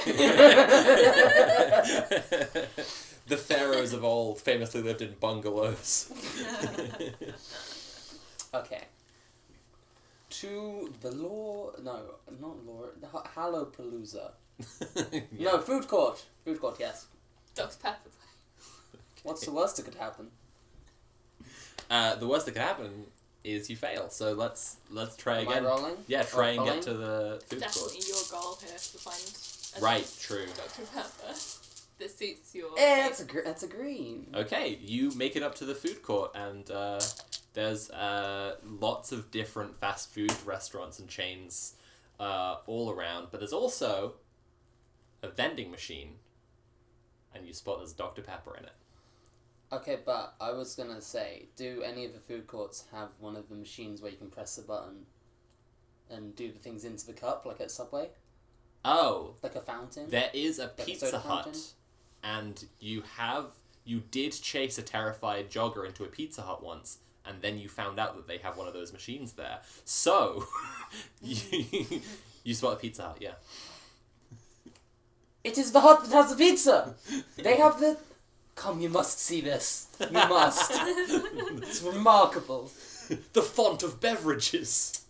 The pharaohs of old famously lived in bungalows.
Okay. To the Hallapalooza.
Yeah.
No, food court. Food court, yes.
Dr. Pepper.
What's the worst that could happen?
The worst that could happen is you fail. So let's try
Am
again.
I rolling?
Yeah, try and
rolling?
get to the food court.
Definitely your goal here to find a
Right, true.
Dr. Pepper that suits your
That's
taste.
that's a green.
Okay, you make it up to the food court, and there's lots of different fast food restaurants and chains all around, but there's also a vending machine, and you spot there's Dr. Pepper in it.
Okay, but I was gonna say, do any of the food courts have one of the machines where you can press a button and do the things into the cup, like at Subway?
Oh,
Like a fountain?
there is a
a
Pizza
soda
Hut,
fountain?
and you did chase a terrified jogger into a Pizza Hut once, and then you found out that they have one of those machines there. So, you spot a Pizza Hut, yeah.
It is the hut that has the pizza! They have the... Come, you must see this. You must. It's remarkable.
The font of beverages.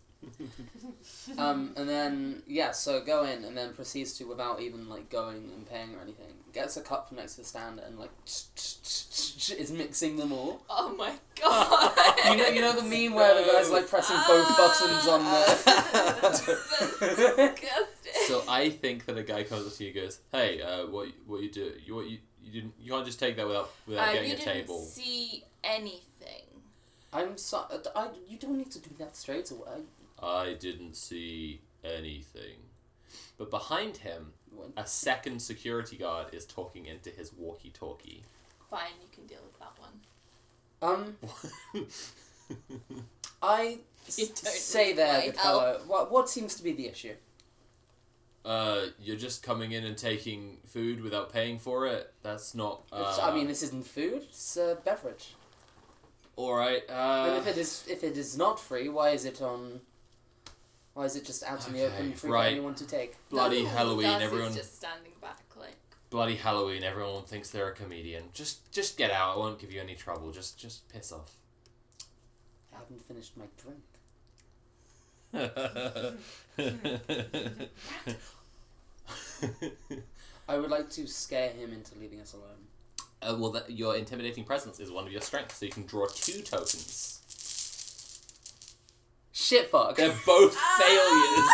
And then, so go in and then proceeds to, without even, like, going and paying or anything, gets a cup from next to the stand and, like, is mixing them all.
Oh my god!
You know the meme where the guy's, like, pressing both buttons on the...
Disgusting.
So I think that a guy comes up to you and goes, "Hey, what you do? You can't just take that without getting
you
a table."
didn't see anything.
I'm sorry, you don't need to do that straight away.
I didn't see anything. But behind him,
What?
a second security guard is talking into his walkie-talkie.
Fine, you can deal with that one.
I
You don't
say
need
there,
my
good fellow, what seems to be the issue?
You're just coming in and taking food without paying for it? That's not,
I mean, this isn't food, it's a beverage.
Alright,
And if it is not free, why is it just out in the open free for anyone to take?
Bloody Halloween,
Darcy's
everyone.
just standing back, like.
Bloody Halloween, everyone thinks they're a comedian. Just get out, I won't give you any trouble. Just piss off.
I haven't finished my drink. I would like to scare him into leaving us alone.
Your intimidating presence is one of your strengths, so you can draw 2 tokens.
Shit fuck.
They're both failures.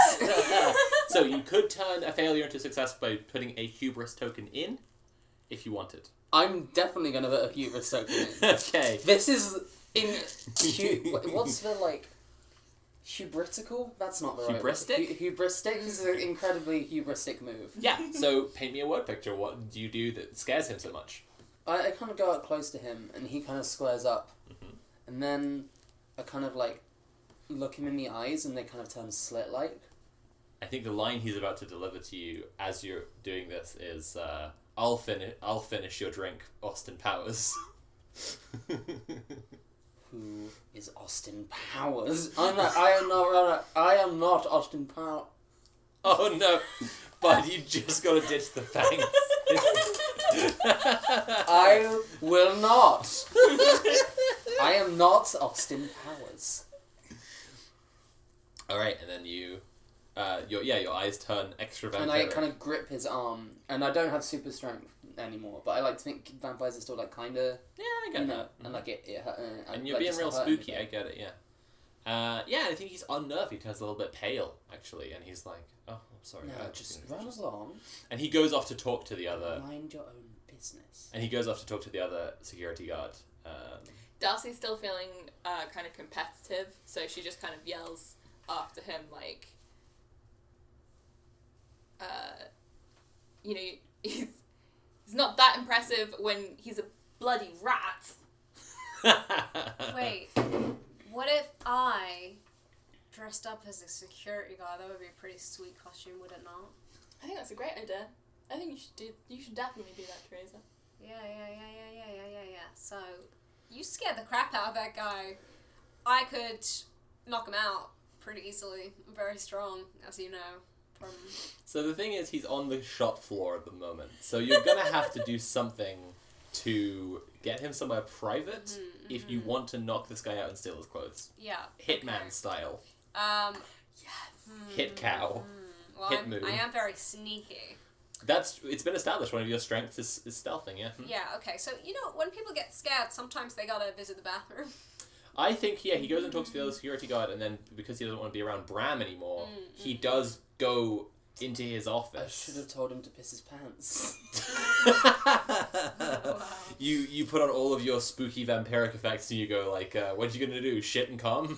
So you could turn a failure into success by putting a hubris token in, if you wanted.
I'm definitely gonna put a hubris token in.
Okay.
This is what's the, like, hubritical? That's not the right word.
Hubristic?
Hubristic is an incredibly hubristic move.
Yeah, so paint me a word picture. What do you do that scares him so much?
I kind of go up close to him, and he kind of squares up.
Mhm.
And then I kind of, like, look him in the eyes, and they kind of turn slit-like.
I think the line he's about to deliver to you as you're doing this is, I'll finish your drink, Austin Powers.
Who is Austin Powers? I am not Austin Powers.
Oh no, but you just gotta ditch the fangs.
I will not. I am not Austin Powers.
Alright, and then you, your eyes turn extra vampiric.
And I kind of grip his arm, and I don't have super strength anymore, but I like to think vampires are still, like, kind of,
Yeah, I get
you know,
that.
and, like,
And you're being real spooky, I get it, yeah. Yeah, I think he's unnerved. He turns a little bit pale, actually, and he's like, "Oh, I'm sorry."
No, just run along.
And he goes off to talk to the other.
Mind your own business.
And he goes off to talk to the other security guard.
Darcy's still feeling kind of competitive, so she just kind of yells after him, like, he's not that impressive when he's a bloody rat.
Wait, what if I dressed up as a security guard? That would be a pretty sweet costume, would it not?
I think that's a great idea. I think you should definitely do that, Teresa.
Yeah. So, you scared the crap out of that guy. I could knock him out pretty easily. I'm very strong, as you know. From...
So the thing is, he's on the shop floor at the moment. So you're going to have to do something to get him somewhere private if you want to knock this guy out and steal his clothes.
Yeah.
Hitman style.
Yes.
Hit cow.
Well,
Hit move.
I am very sneaky.
It's been established. One of your strengths is stealthing, yeah?
Yeah, okay. So, when people get scared, sometimes they gotta visit the bathroom.
I think, he goes and talks to the other security guard, and then because he doesn't want to be around Bram anymore, he does go into his
I
office.
should have told him to piss his pants.
Wow.
You put on all of your spooky vampiric effects, and you go like, "What you gonna do? Shit and come?"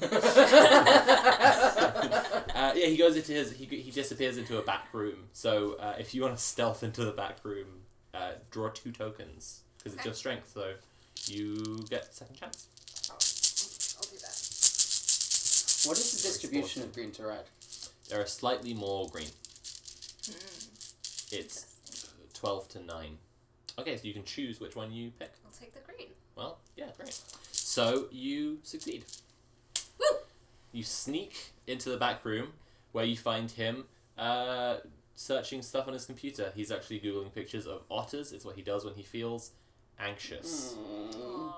He goes into he disappears into a back room. So if you want to stealth into the back room, draw 2 tokens because it's your strength. So you get second chance.
I'll do that.
What is the distribution of green to red?
There are slightly more green. It's 12 to 9. Okay, so you can choose which one you pick.
I'll take the green.
Well, yeah, great. So you succeed.
Woo!
You sneak into the back room where you find him searching stuff on his computer. He's actually Googling pictures of otters. It's what he does when he feels anxious.
Aww.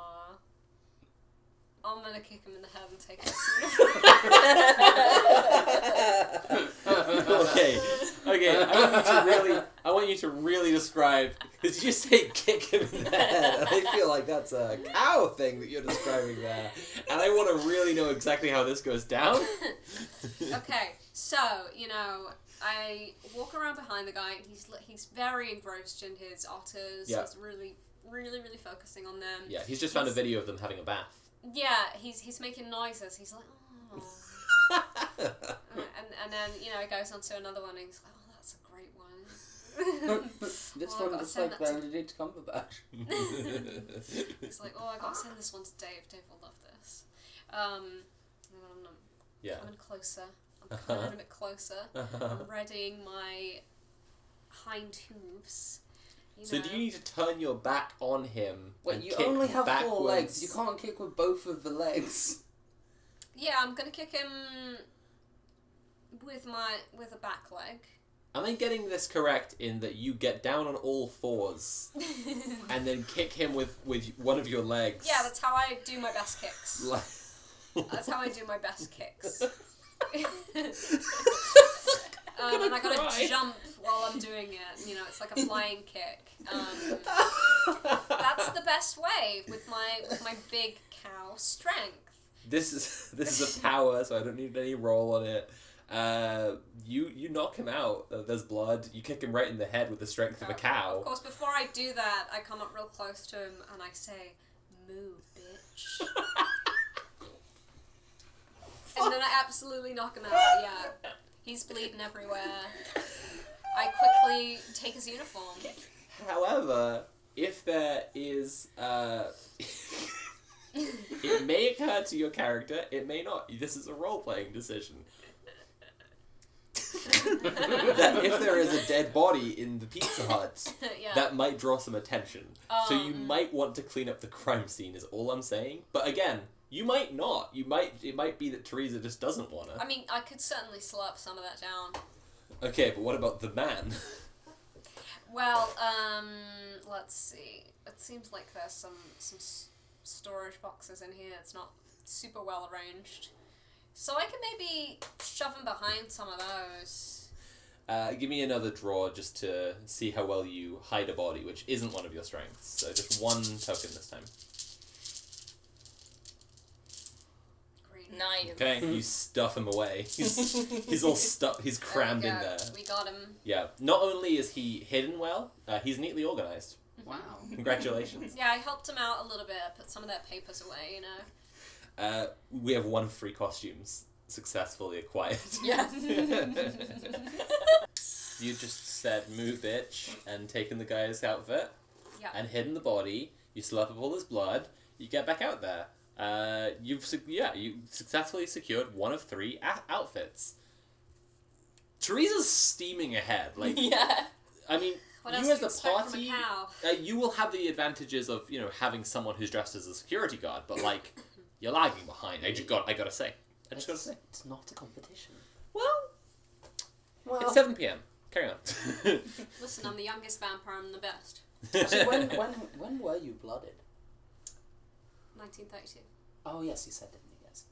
I'm gonna kick him in the head and take his
Okay. I want you to really describe. Because you say kick him in the head, and I feel like that's a cow thing that you're describing there, and I want to really know exactly how this goes down.
Okay, so I walk around behind the guy. He's very engrossed in his otters.
Yeah.
He's really, really, really focusing on them.
Yeah, he's just found a video of them having a bath.
Yeah, he's making noises. He's like, oh. and then it goes on to another one, and he's like, oh, that's a great one.
This
Well, I've
one
gotta
looks
send
like
that to-
Benedict Cumberbatch.
He's like, oh, I gotta send this one to Dave. Dave will love this. And I'm
Yeah.
coming closer. I'm coming a bit closer. I'm readying my hind hooves.
So do you need to turn your back on him?
Wait,
and
you
kick
only have
backwards?
4 legs. You can't kick with both of the legs.
Yeah, I'm gonna kick him with a back leg.
Am I getting this correct in that you get down on all fours and then kick him with one of your legs?
Yeah, that's how I do my best kicks.
Like...
That's how I do my best kicks.
gonna
And I gotta
cry.
jump while I'm doing it. It's like a flying kick. That's the best way with my big cow strength.
This is a power, so I don't need any roll on it. You knock him out. There's blood. You kick him right in the head with the strength of a
Of
cow.
course, before I do that, I come up real close to him and I say, "Moo, bitch." And then I absolutely knock him out. Yeah, he's bleeding everywhere. I quickly take his uniform.
However, if there is, it may occur to your character, it may not. This is a role-playing decision. That if there is a dead body in the Pizza Hut,
Yeah.
that might draw some attention. So you might want to clean up the crime scene, is all I'm saying. But again, you might not. It might be that Teresa just doesn't want to.
I mean, I could certainly slurp some of that down.
Okay, but what about the man?
Well, let's see. It seems like there's some storage boxes in here. It's not super well arranged. So I can maybe shove him behind some of those.
Give me another draw just to see how well you hide a body, which isn't one of your strengths. So just one token this time.
Green.
Nice.
Okay, you stuff him away. He's all stuck. He's crammed in there.
We got him.
Yeah. Not only is he hidden well, he's neatly organized.
Wow.
Congratulations.
Yeah, I helped him out a little bit. I put some of their papers away,
We have 1 of 3 costumes successfully acquired.
Yes.
You just said "moo bitch" and taken the guy's outfit
Yeah.
and hidden the body. You slurp up all his blood. You get back out there. You successfully secured 1 of 3 outfits. Teresa's steaming ahead. Like,
Yeah.
I mean,
What else
you
do
as
you
the
expect from a
party,
cow?
you will have the advantages of having someone who's dressed as a security guard. But like, you're lagging behind. I gotta say.
It's not a competition.
Well,
Well,
it's 7 p.m. Carry on.
Listen, I'm the youngest vampire. I'm the best.
actually, when were you blooded?
1932.
Oh yes, you said, didn't you? Yes.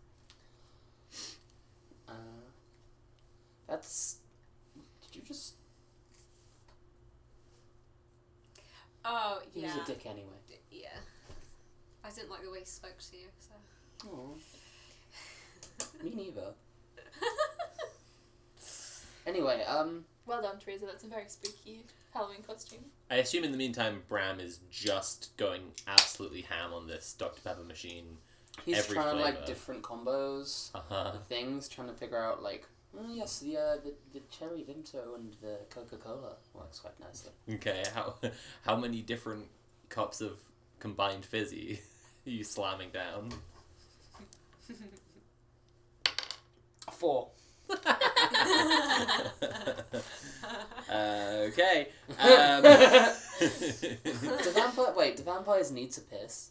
That's. Did you just?
Oh,
He
yeah.
was a dick anyway.
Yeah. I didn't like the way he spoke to you, so.
Oh. Me neither. Anyway,
Well done, Teresa. That's a very spooky Halloween costume.
I assume in the meantime, Bram is just going absolutely ham on this Dr. Pepper machine.
he's
Every
trying
flavor.
different combos, things, trying to figure out yes, the cherry Vimto and the Coca-Cola works quite nicely.
Okay, how many different cups of combined fizzy are you slamming down?
4.
Okay.
Do vampires need to piss?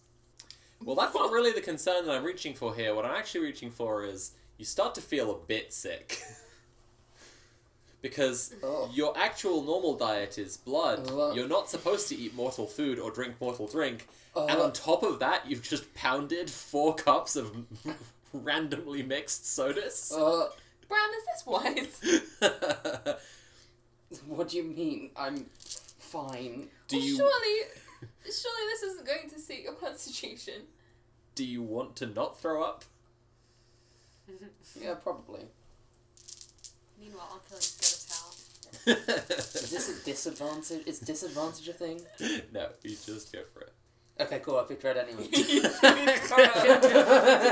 Well, that's not really the concern that I'm reaching for here. What I'm actually reaching for is you start to feel a bit sick. because
Oh.
your actual normal diet is blood.
Oh.
You're not supposed to eat mortal food or drink mortal drink. And on top of that, you've just pounded 4 cups of randomly mixed sodas.
Bram, is this wise?
What do you mean? I'm fine.
Do you
Surely this isn't going to suit your constitution.
do you want to not throw up?
Yeah, probably.
Meanwhile, I'm feeling good as hell.
Is this a disadvantage? Is disadvantage a thing?
No, you just go for it.
Okay, cool. I picked red anyway.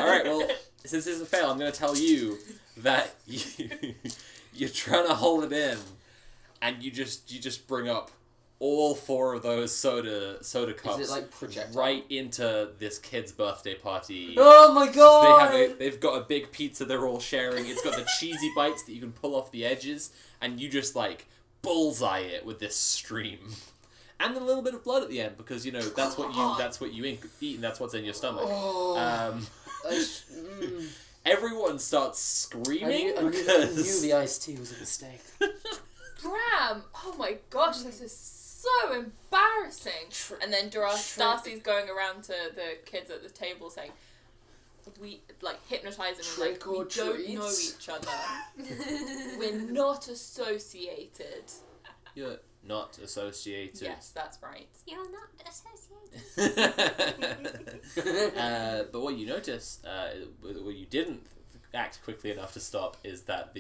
Alright, well, since this is a fail, I'm going to tell you that you're trying to hold it in, and you just bring up all 4 of those soda cups
Is it like projectile?
right into this kid's birthday party.
Oh my god!
They've got a big pizza they're all sharing. It's got the cheesy bites that you can pull off the edges, and you just like bullseye it with this stream. And a little bit of blood at the end, because that's what you eat, and that's what's in your stomach.
Oh.
Everyone starts screaming
I knew
because
the iced tea was a mistake.
Bram! Oh my gosh, this is so embarrassing. And then Darcy's going around to the kids at the table saying, we hypnotizing them,
Trick
we
or
don't
treats?
know each other. We're not associated.
you're not associated.
Yes, that's right.
You're not associated.
But what you notice, what you didn't act quickly enough to stop, is that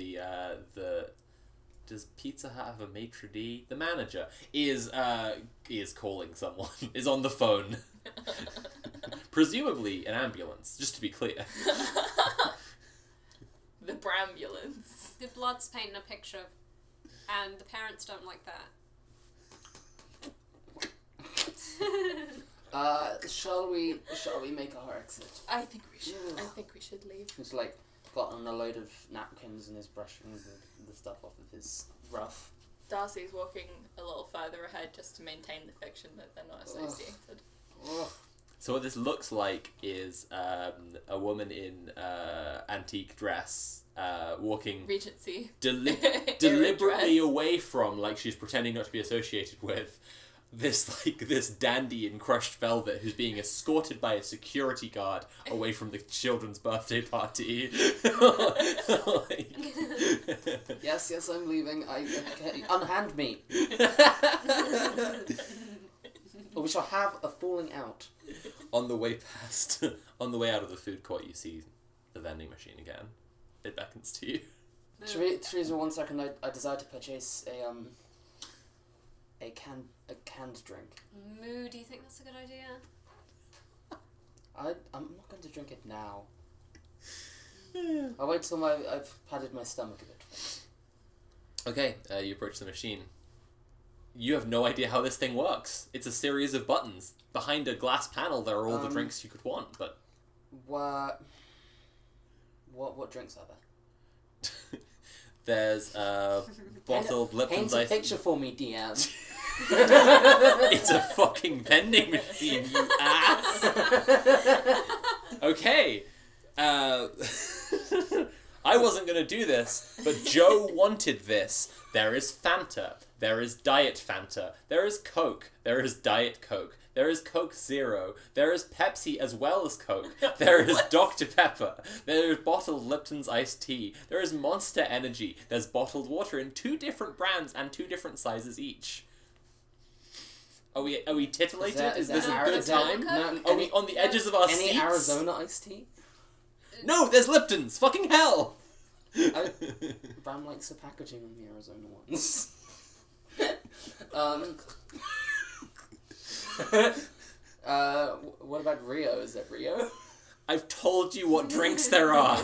does Pizza Hut have a maitre d'? The manager is calling someone. Is on the phone. Presumably an ambulance, just to be clear.
The Brambulance.
The blood's painting a picture, and the parents don't like that.
Shall we make our exit?
I think we should leave.
He's gotten a load of napkins and is brushing the stuff off of his ruff.
Darcy's walking a little further ahead just to maintain the fiction that they're not associated.
Ugh.
So what this looks like is a woman in antique dress walking
Regency.
deliberately
dress.
away from, like she's pretending not to be associated with, this dandy in crushed velvet who's being escorted by a security guard away from the children's birthday party.
Yes, I'm leaving. Okay, unhand me. Or we shall have a falling out.
On the way out of the food court, you see the vending machine again. It beckons to you.
Teresa, 1 second. I desire to purchase a canned drink.
Moo, do you think that's a good idea?
I'm not going to drink it now. I'll wait till I've padded my stomach a bit.
Okay, you approach the machine. You have no idea how this thing works. It's a series of buttons. Behind a glass panel, there are all the drinks you could want, but...
What drinks are there?
There's bottled Lipton's
Paint a
ice.
picture for me, DM.
It's a fucking vending machine, you ass! Okay. I wasn't going to do this, but Joe wanted this. There is Fanta. There is Diet Fanta. There is Coke. There is Diet Coke. There is Coke Zero. There is Pepsi as well as Coke. There is Dr. Pepper. There is bottled Lipton's iced tea. There is Monster Energy. There's bottled water in 2 different brands and 2 different sizes each. Are we titillated? Is this a good time?
No,
Are we on the edges of our
any
seats?
Arizona iced tea?
No, there's Lipton's. Fucking hell!
Bram likes the packaging on the Arizona ones. What about Rio? Is that Rio?
I've told you what drinks there are.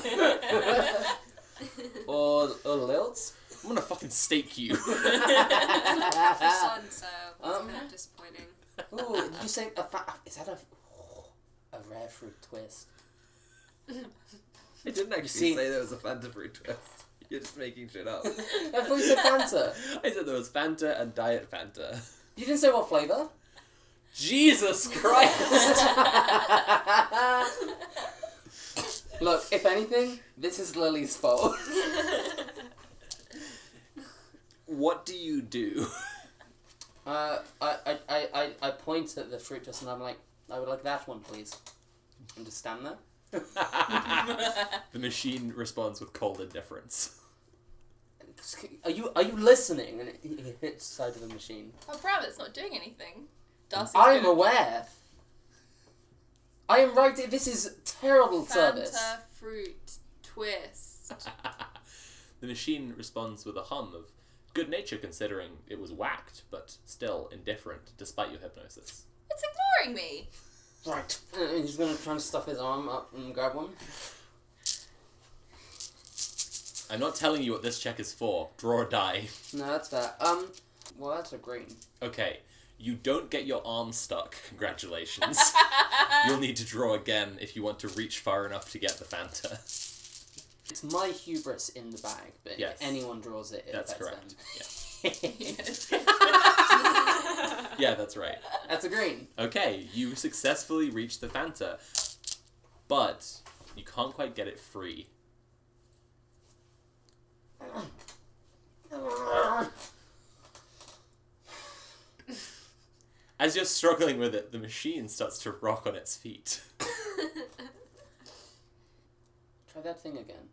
or Lilts?
I'm gonna fucking stake you.
Sun, so it's kind of disappointing.
Ooh, did you say is that a rare fruit twist?
I didn't actually
See-
say there was a Fanta fruit twist. You're just making shit up.
I thought you said Fanta.
I said there was Fanta and Diet Fanta.
You didn't say what flavour?
Jesus Christ!
Look, if anything, this is Lily's fault.
What do you do?
I point at the fruit twist and I'm like, I would like that one, please. And just stand there.
The machine responds with cold indifference.
Are you listening? And he hits the side of the machine.
Oh, Bram, it's not doing anything. Darcy's
I'm
gonna-
aware. I am right. This is terrible service.
Fanta fruit twist.
The machine responds with a hum of good nature considering it was whacked, but still indifferent despite your hypnosis.
It's ignoring me.
Right. He's gonna try and stuff his arm up and grab one.
I'm not telling you what this check is for. Draw a die.
No, that's fair. Well, that's a green.
Okay, you don't get your arm stuck. Congratulations. You'll need to draw again if you want to reach far enough to get the Fanta.
It's my hubris in the bag, but
Yes.
if anyone draws it, it
That's
affects
correct.
them.
Yeah, that's right.
That's a green.
Okay, you successfully reach the Fanta, but you can't quite get it free. As you're struggling with it, the machine starts to rock on its feet.
Try that thing again.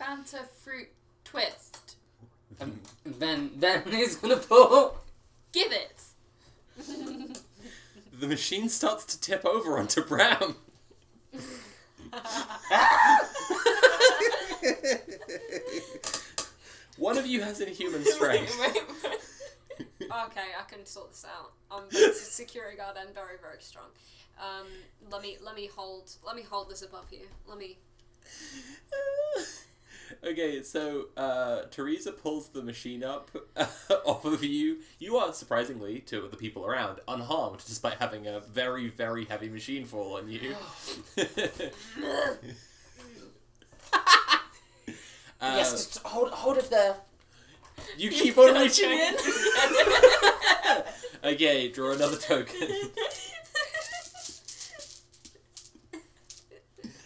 Fanta fruit twist.
And then he's gonna pull.
Give it.
The machine starts to tip over onto Bram. One of you has inhuman strength.
Okay, I can sort this out. I'm a security guard and very, very strong. Let me hold this above you. Let me.
Okay, so Teresa pulls the machine up off of you. You are, surprisingly, to the people around, unharmed, despite having a very, very heavy machine fall on you.
Yes, just hold it there.
You keep on reaching in. Okay, draw another token.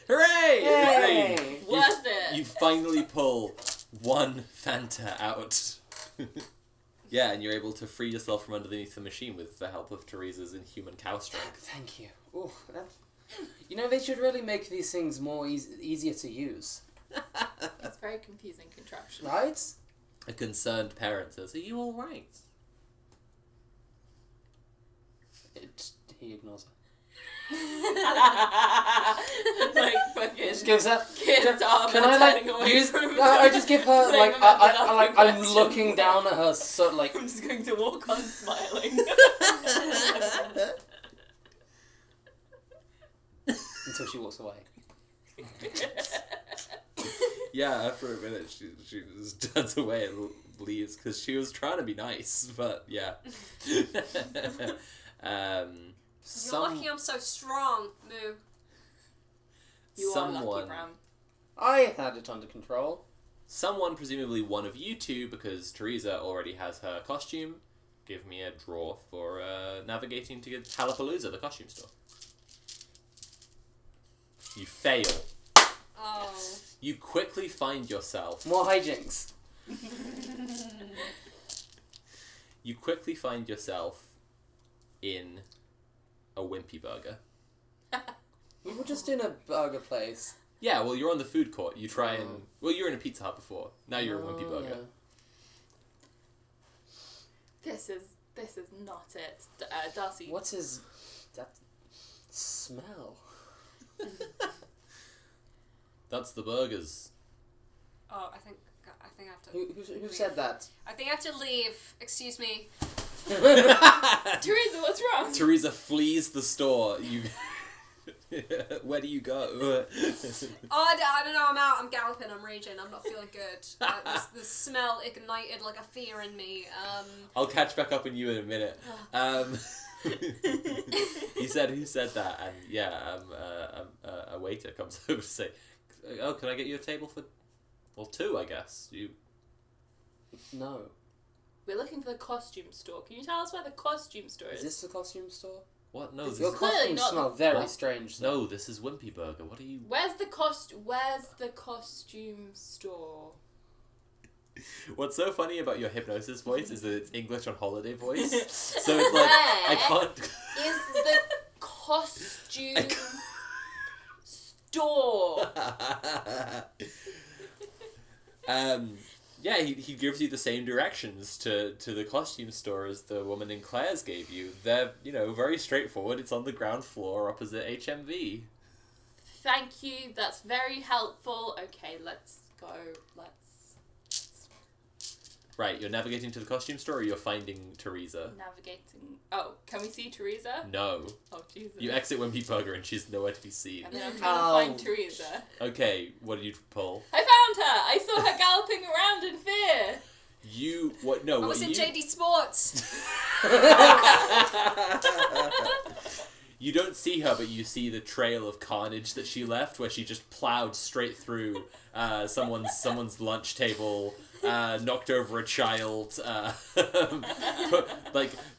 Hooray!
Yay!
Worth it.
You finally pull one Fanta out. Yeah, and you're able to free yourself from underneath the machine with the help of Teresa's inhuman cow strength.
Thank you. Ooh, you know, they should really make these things more easier to use.
It's a very confusing contraption.
Right?
A concerned parent says, "Are you all right?"
He ignores her.
Like fucking
Just gives her.
kids are
Can I
turning
like
away
use?
from
No, I just give her
Don't
like
remember asking
I'm
questions.
looking down at her so like
I'm just going to walk on smiling.
until she walks away.
Yeah, after a minute, she just turns away and leaves because she was trying to be nice, but yeah.
You're lucky I'm so strong, Moo.
You are lucky, Bram.
I had it under control.
Someone, presumably one of you two, because Teresa already has her costume, give me a draw for navigating to Halapalooza, the costume store. You fail.
Oh.
You quickly find yourself.
More hijinks.
You quickly find yourself in a Wimpy Burger.
We were just in a burger place.
Yeah, well, you're on the food court. You try and... Well, you were in a Pizza Hut before. Now you're a Wimpy
Oh,
Burger.
yeah.
This is not it. Darcy.
What is that smell?
That's the burgers.
Oh, I think I have to.
Who said that?
I think I have to leave. Excuse me.
Teresa, what's wrong?
Teresa flees the store. You... Where do you go?
Oh, I don't know. I'm out. I'm galloping. I'm raging. I'm not feeling good. The smell ignited like a fear in me.
I'll catch back up on you in a minute. He said, "Who said that?" And yeah, a waiter comes over to say, "Oh, can I get you a table for, well, two, I guess." You.
No.
We're looking for the costume store. Can you tell us where the costume store is?
Is this the costume store?
What? No,
Your
this is,
clearly
costumes
not-
smell very
What?
strange.
no, this is Wimpy Burger. What are you?
Where's the costume store?
What's so funny about your hypnosis voice is that it's English on holiday voice. So it's like, I can't...
Is the costume store?
Yeah, he gives you the same directions to the costume store as the woman in Claire's gave you. They're, very straightforward. It's on the ground floor opposite HMV.
Thank you, that's very helpful. Okay, let's go. Let's...
Right, you're navigating to the costume store or you're finding Teresa?
Navigating... Oh, can we see Teresa?
No.
Oh, Jesus.
You exit Wimpy Burger and she's nowhere to be seen.
And then I'm trying to find Teresa.
Okay, what did you pull?
I found her! I saw her galloping around in fear!
I was in JD Sports.
You don't see her, but you see the trail of carnage that she left, where she just plowed straight through someone's lunch table, knocked over a child,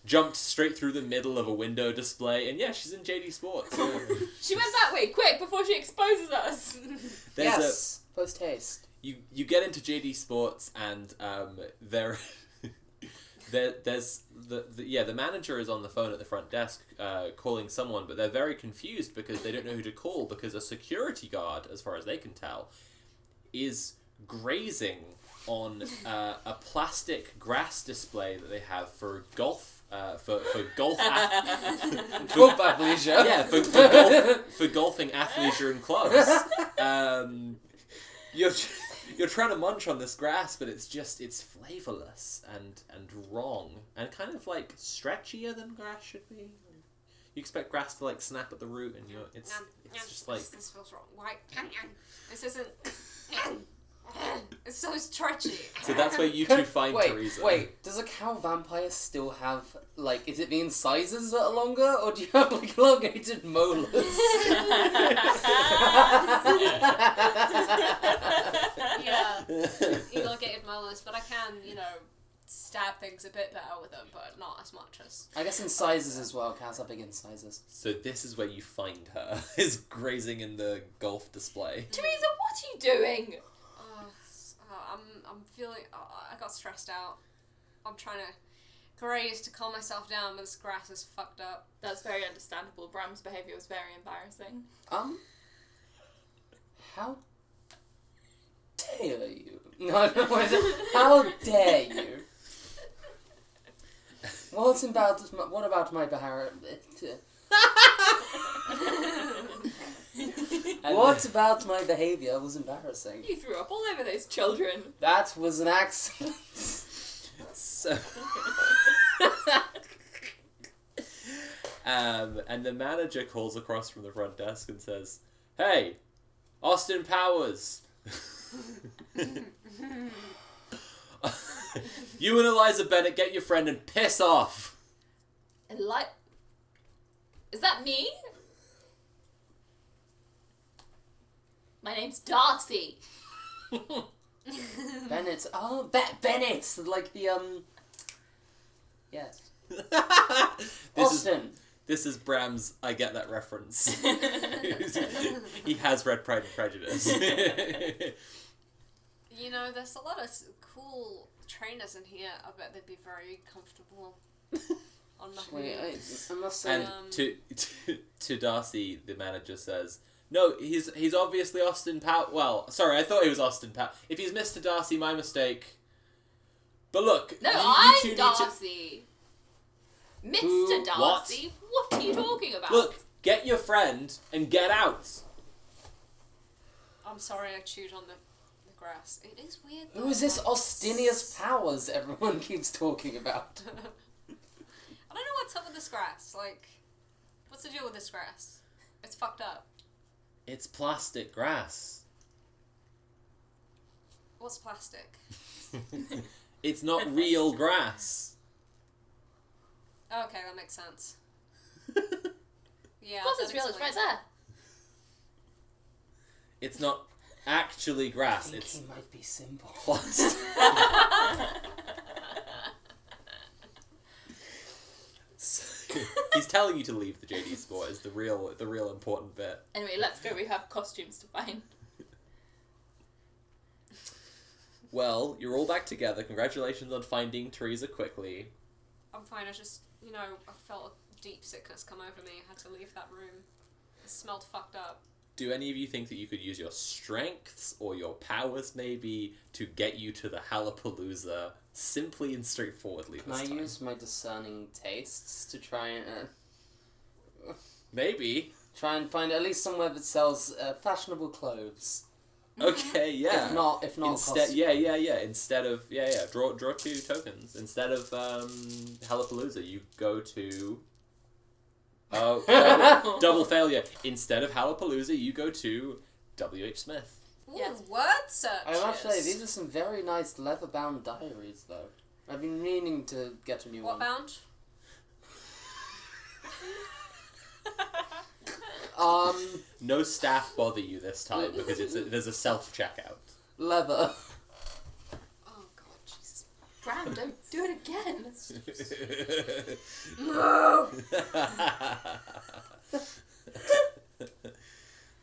jumped straight through the middle of a window display, and yeah, she's in JD Sports.
She went that way, quick, before she exposes us!
Yes, post haste.
You get into JD Sports, and there's the manager is on the phone at the front desk calling someone, but they're very confused because they don't know who to call because a security guard, as far as they can tell, is grazing on a plastic grass display that they have for golf for golf
Golf athleisure.
yeah for golfing athleisure and clubs. You're trying to munch on this grass, but it's flavorless and wrong and kind of like stretchier than grass should be. You expect grass to like snap at the root, and it's just like
this feels wrong. Why? This isn't. It's so stretchy.
So that's where you two find
wait,
Teresa.
Wait, does a cow vampire still have, like, is it the incisors that are longer, or do you have, like, elongated molars?
Yeah, elongated molars, but I can, stab things a bit better with them, but not as much as...
I guess incisors as well, cows have big incisors.
So this is where you find her, is grazing in the golf display.
Teresa, what are you doing?
I'm feeling... I got stressed out. I'm trying to graze to calm myself down, but this grass is fucked up.
That's very understandable. Bram's behaviour was very embarrassing.
How dare you? No, how dare you? What about my behavior? What about my behaviour was embarrassing?
You threw up all over those children.
That was an accident.
So... and the manager calls across from the front desk and says, "Hey, Austin Powers! You and Eliza Bennett get your friend and piss off!"
Is that me? My name's Darcy.
Bennett. Oh, Bennett! Like the, yes. Austin.
This is Bram's I get that reference. He has read Pride and Prejudice.
There's a lot of cool trainers in here. I bet they'd be very comfortable on the
Wait,
hooves.
I must say...
And to Darcy, the manager says, "No, he's obviously Austin Powers. Well, sorry, I thought he was Austin Powers. If he's Mr. Darcy, my mistake. But look,
No,
you
I'm
two
Darcy. Mr. Darcy? What are you talking about?
Look, get your friend and get out."
I'm sorry I chewed on the grass. It is weird though.
Who is this Austinius Powers everyone keeps talking about?
I don't know what's up with this grass. Like, what's the deal with this grass? It's fucked up.
It's plastic grass.
What's plastic?
It's not real grass.
Okay, that makes sense. Yeah.
Of course
that
it's real, it's right
explains
there.
It's not actually grass.
I think
It's
he might be simple.
plastic. He's telling you to leave the JD Sport is the real important bit.
Anyway, let's go. We have costumes to find.
Well, you're all back together. Congratulations on finding Teresa quickly.
I'm fine. I just, I felt a deep sickness come over me. I had to leave that room. It smelled fucked up.
Do any of you think that you could use your strengths or your powers maybe to get you to the Halapalooza simply and straightforwardly
Can
this
I
time?
use my discerning tastes to try and
Maybe.
find at least somewhere that sells fashionable clothes?
Okay, yeah.
If not
Instead, yeah. Instead of draw 2 tokens. Instead of Halapalooza, you go to double failure. Instead of Halapalooza, you go to W.H. Smith.
Ooh,
Yes.
word searches.
I must say, these are some very nice leather-bound diaries, though. I've been meaning to get a new
What
one.
bound?
No staff bother you this time because there's a self checkout.
Leather.
Oh god, Jesus.
Bram, don't do it again.
No!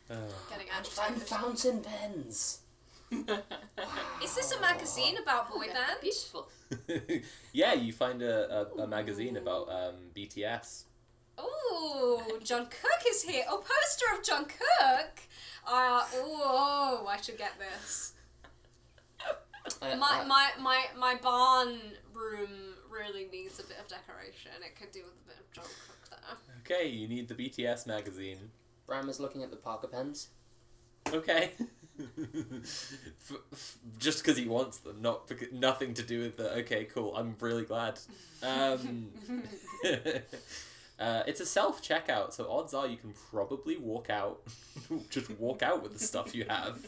Getting
And
agitated.
fountain pens.
Is this a magazine about boy
They're
band?
Beautiful.
Yeah, you find a magazine about BTS.
Ooh, John Cook is here. Oh, poster of John Cook. I should get this. My barn room really needs a bit of decoration. It could do with a bit of John Cook there.
Okay, you need the BTS magazine.
Bram is looking at the Parker pens.
Okay. Just because he wants them, nothing to do with the. Okay, cool. I'm really glad. It's a self checkout, so odds are you can probably walk out. Just walk out with the stuff you have.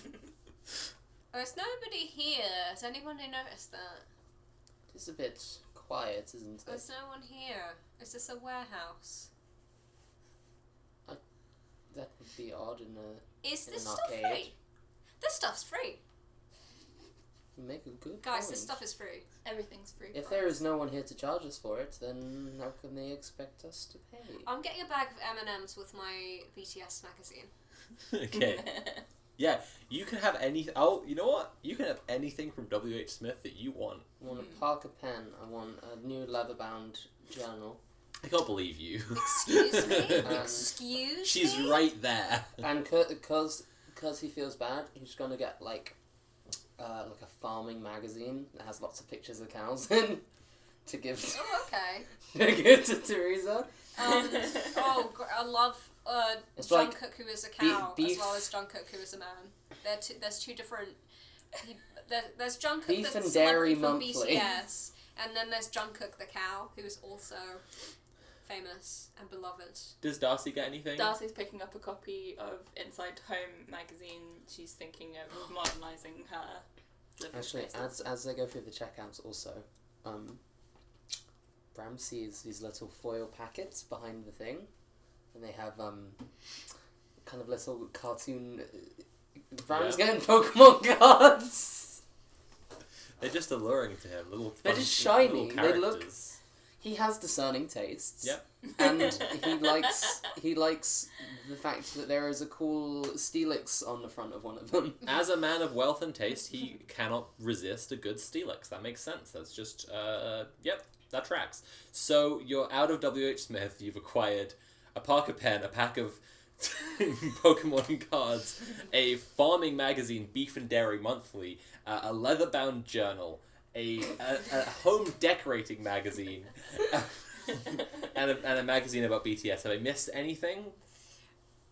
There's nobody here. Has anybody noticed that?
It's a bit quiet, isn't it?
There's no one here. Is this a warehouse?
That would be odd in a...
Is
In
this
an
stuff
arcade.
free? This stuff's free.
You make a good
Guys,
point.
this stuff is free.
Everything's free.
If there is no one here to charge us for it, then how can they expect us to pay?
I'm getting a bag of M&Ms with my BTS magazine.
Okay. Yeah, you can have any. Oh, you know what? You can have anything from W.H. Smith that you want.
I want a Parker pen. I want a new leather-bound journal.
I can't believe you.
Excuse me?
Um,
Excuse
She's
me?
right there.
And because he feels bad, he's gonna get like a farming magazine that has lots of pictures of cows in to give
Oh, okay.
to give to Teresa.
I love
It's
John
like
Cook, who is a cow,
beef-
as well as John Cook, who is a man. There's two different... There's John Cook,
Beef
the
and Dairy
celebrity from
Monthly.
BTS, and then there's John Cook, the cow, who is also famous and beloved.
Does Darcy get anything?
Darcy's picking up a copy of Inside Home magazine. She's thinking of modernising her living
Actually,
spaces.
as they go through the checkouts, also, Bram sees these little foil packets behind the thing, and they have kind of little cartoon. Bram's
Yeah.
getting Pokemon cards.
They're just alluring to him. Little.
They're
fun-
just shiny.
little
They look-
characters.
He has discerning tastes.
Yep.
And he likes the fact that there is a cool Steelix on the front of one of them.
As a man of wealth and taste, he cannot resist a good Steelix. That makes sense. That's just, yep, that tracks. So you're out of W.H. Smith. You've acquired a Parker pen, a pack of Pokemon cards, a farming magazine, Beef and Dairy Monthly, a leather-bound journal, a home decorating magazine, and a magazine about BTS. Have I missed anything?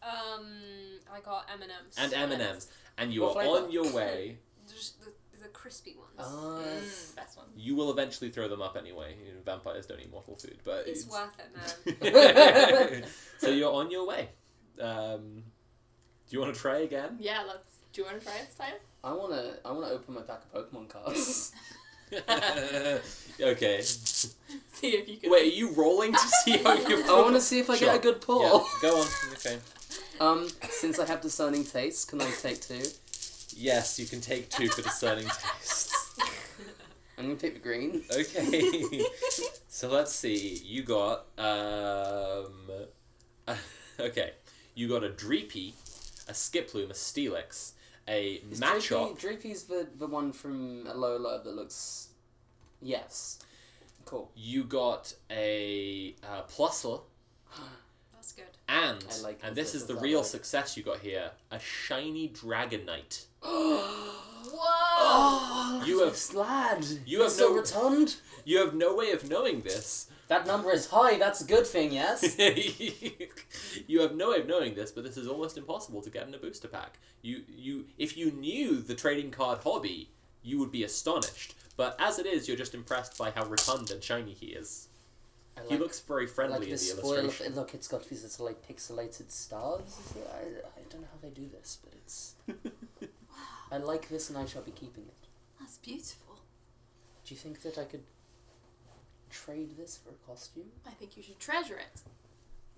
I got M&Ms.
And M&Ms. And you
What
are
flavour?
on your way.
Just the crispy ones.
Best one.
You will eventually throw them up anyway. You know, vampires don't eat mortal food, but
It's worth it, man.
So you're on your way. Do you want to try again?
Yeah, let's. Do you want to try it, Stein?
I wanna open my pack of Pokemon cards.
Okay.
See if you can.
Wait, are you rolling to see how you?
I want to see if I
Sure.
get a good pull.
Yeah, go on. Okay.
Since I have discerning tastes, can I take 2?
Yes, you can take 2 for discerning tastes.
I'm gonna pick the green.
Okay. So let's see. You got okay. You got a Dreepy, a Skiploom, a Steelix, a
Is
Machop.
Droopy's the one from Alola that looks... Yes. Cool.
You got a Plusle.
That's good.
And,
I like
and
the
this is the
that
real
way.
success you got here, a shiny Dragonite.
Whoa!
You have-
Slad.
you have
so
no-
rotund.
You have no way of knowing this.
That number is high. That's a good thing. Yes.
You have no way of knowing this, but this is almost impossible to get in a booster pack. If you knew the trading card hobby, you would be astonished. But as it is, you're just impressed by how rotund and shiny he is.
I
He looks very
like
friendly in the
this spoil.
illustration.
Look, it's got these little like pixelated stars. I don't know how they do this, but it's. I like this, and I shall be keeping it.
That's beautiful.
Do you think that I could trade this for a costume?
I think you should treasure it.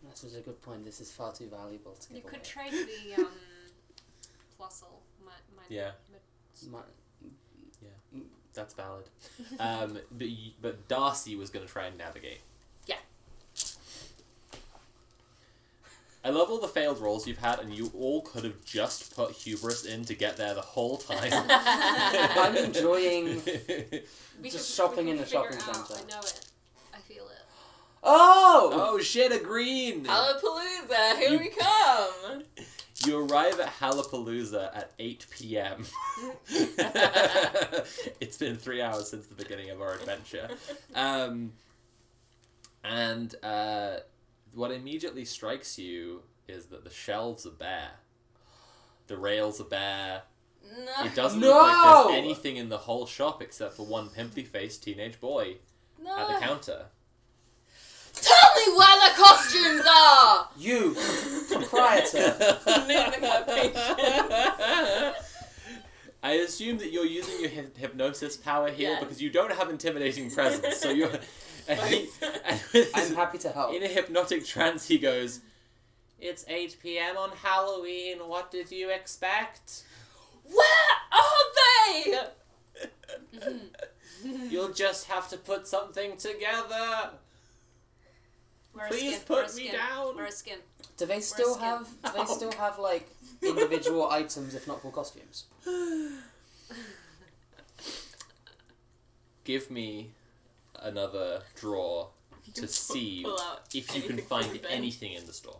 That is a good point. This is far too valuable to
You
give
could
away.
trade the Plusle.
Yeah.
My-
That's valid. But Darcy was going to try and navigate.
Yeah.
I love all the failed rolls you've had, and you all could have just put hubris in to get there the whole time.
I'm enjoying.
We
Just
can-
shopping
we
in
can
a shopping
figure it out.
centre.
I know it. I feel it.
Oh!
Oh shit, a green!
Hallapalooza, here
You-
we come!
You arrive at Hallapalooza at 8 p.m. It's been 3 hours since the beginning of our adventure. What immediately strikes you is that the shelves are bare. The rails are bare.
No.
It doesn't look like
No!
there's anything in the whole shop except for one pimply-faced teenage boy
No.
at the counter.
Tell me where the costumes are!
You, proprietor.
Losing my patience.
I assume that you're using your hypnosis power here
Yes.
because you don't have intimidating presence. So you're.
I'm happy to help.
In a hypnotic trance, he goes, "It's 8 p.m. on Halloween. What did you expect?
Where are they?
You'll just have to put something together.
Wear a
Please
skin.
put
Wear a
me
skin.
down."
Wear a skin.
Do they still
skin.
have? Do they still have like individual items, if not full costumes?
Give me another draw to see
Pull out
if you can
anything
find
from the bin.
anything in the store.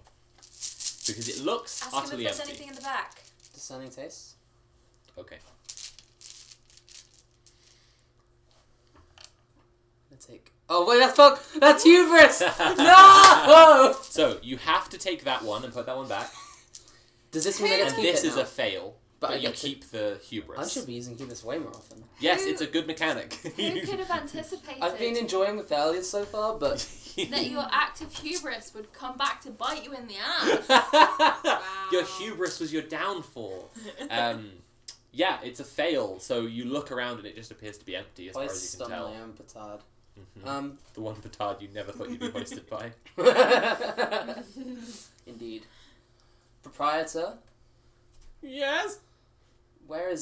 Because it looks
Ask him if
utterly
there's
empty.
anything in the back.
Discerning taste.
Okay.
Let's take. Oh wait, that's hubris. No.
So you have to take that one and put that one back.
Does this mean I get to
And
keep
this
it
is
now?
a fail.
But
But
I
you
get to-
keep the hubris.
I should be using hubris way more often.
Yes,
Who-
it's a good mechanic.
Who could have anticipated
I've been enjoying the failures so far, but
that your active hubris would come back to bite you in the ass?
Your hubris was your downfall. Yeah, it's a fail. So you look around and it just appears to be empty as far
I
as you can
stun
tell.
my own petard.
Mhm. The one petard you never thought you'd be hoisted by.
Indeed. Proprietor,
Yes.
where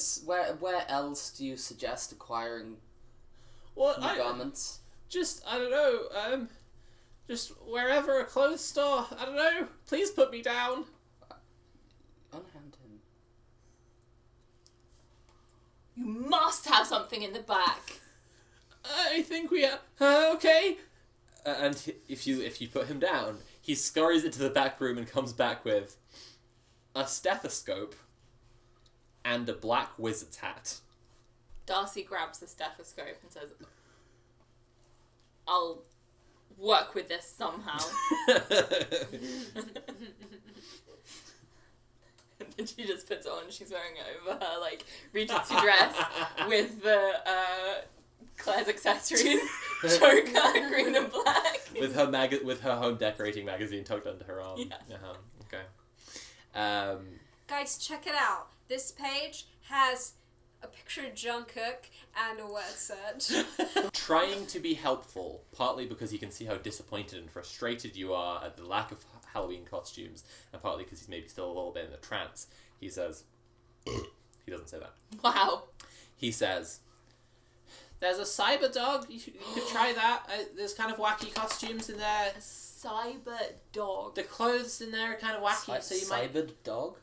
else do you suggest acquiring
Well,
new garments?
I don't know. Just wherever a clothes store. I don't know. Please put me down.
Unhand him.
You must have something in the back.
I think we are okay. And if you put him down, he scurries into the back room and comes back with a stethoscope and a black wizard's hat.
Darcy grabs the stethoscope and says, I'll work with this somehow. And then she just puts it on. She's wearing it over her, like, Regency dress with the, Claire's accessories. Choker, green and black.
with her home decorating magazine tucked under her arm.
Yeah.
Okay.
Guys, check it out. This page has a picture of Jungkook and a word search.
Trying to be helpful, partly because he can see how disappointed and frustrated you are at the lack of Halloween costumes, and partly because he's maybe still a little bit in a trance. He says, he doesn't say that.
Wow.
He says, "There's a cyber dog. You could try that. There's kind of wacky costumes in there.
A cyber dog.
The clothes in there are kind of wacky, so you might.
Cybered dog?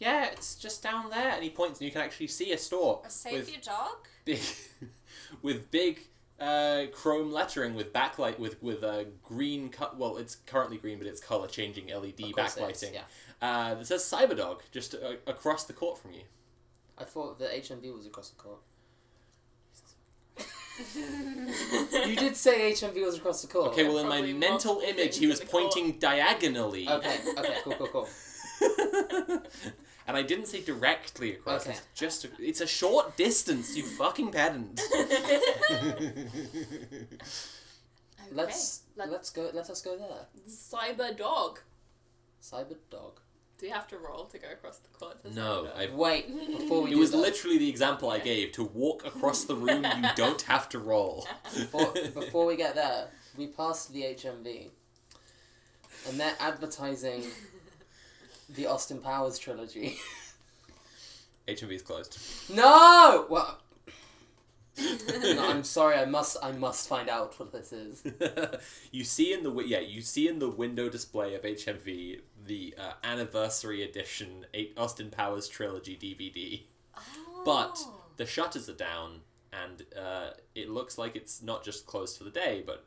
Yeah, it's just down there. And he points, and you can actually see a store
A savior dog?
big, with big chrome lettering with backlight with green. Well, it's currently green, but it's color changing LED
Of course it is,
backlighting.
yeah.
That says Cyberdog just across the court from you.
I thought the HMV was across the court. You did say HMV was across the court.
Okay, well, in my
probably
mental
multiple
image,
things
he
in
was
the court.
pointing diagonally.
Okay, cool.
And I didn't say directly across.
Okay.
It's a short distance, you fucking pedant.
Let's go. Let us go there.
Cyber dog.
Cyber dog.
Do you have to roll to go across the court? to
No,
cyber dog?
I've
Wait, before we
It
do
was
that,
literally the example I gave. To walk across the room, you don't have to roll.
before we get there, we passed the HMV, and they're advertising the Austin Powers trilogy.
HMV's closed.
No! Well, no, I'm sorry. I must find out what this is.
You see in the window display of HMV the anniversary edition Austin Powers trilogy DVD.
Oh.
But the shutters are down, and it looks like it's not just closed for the day, but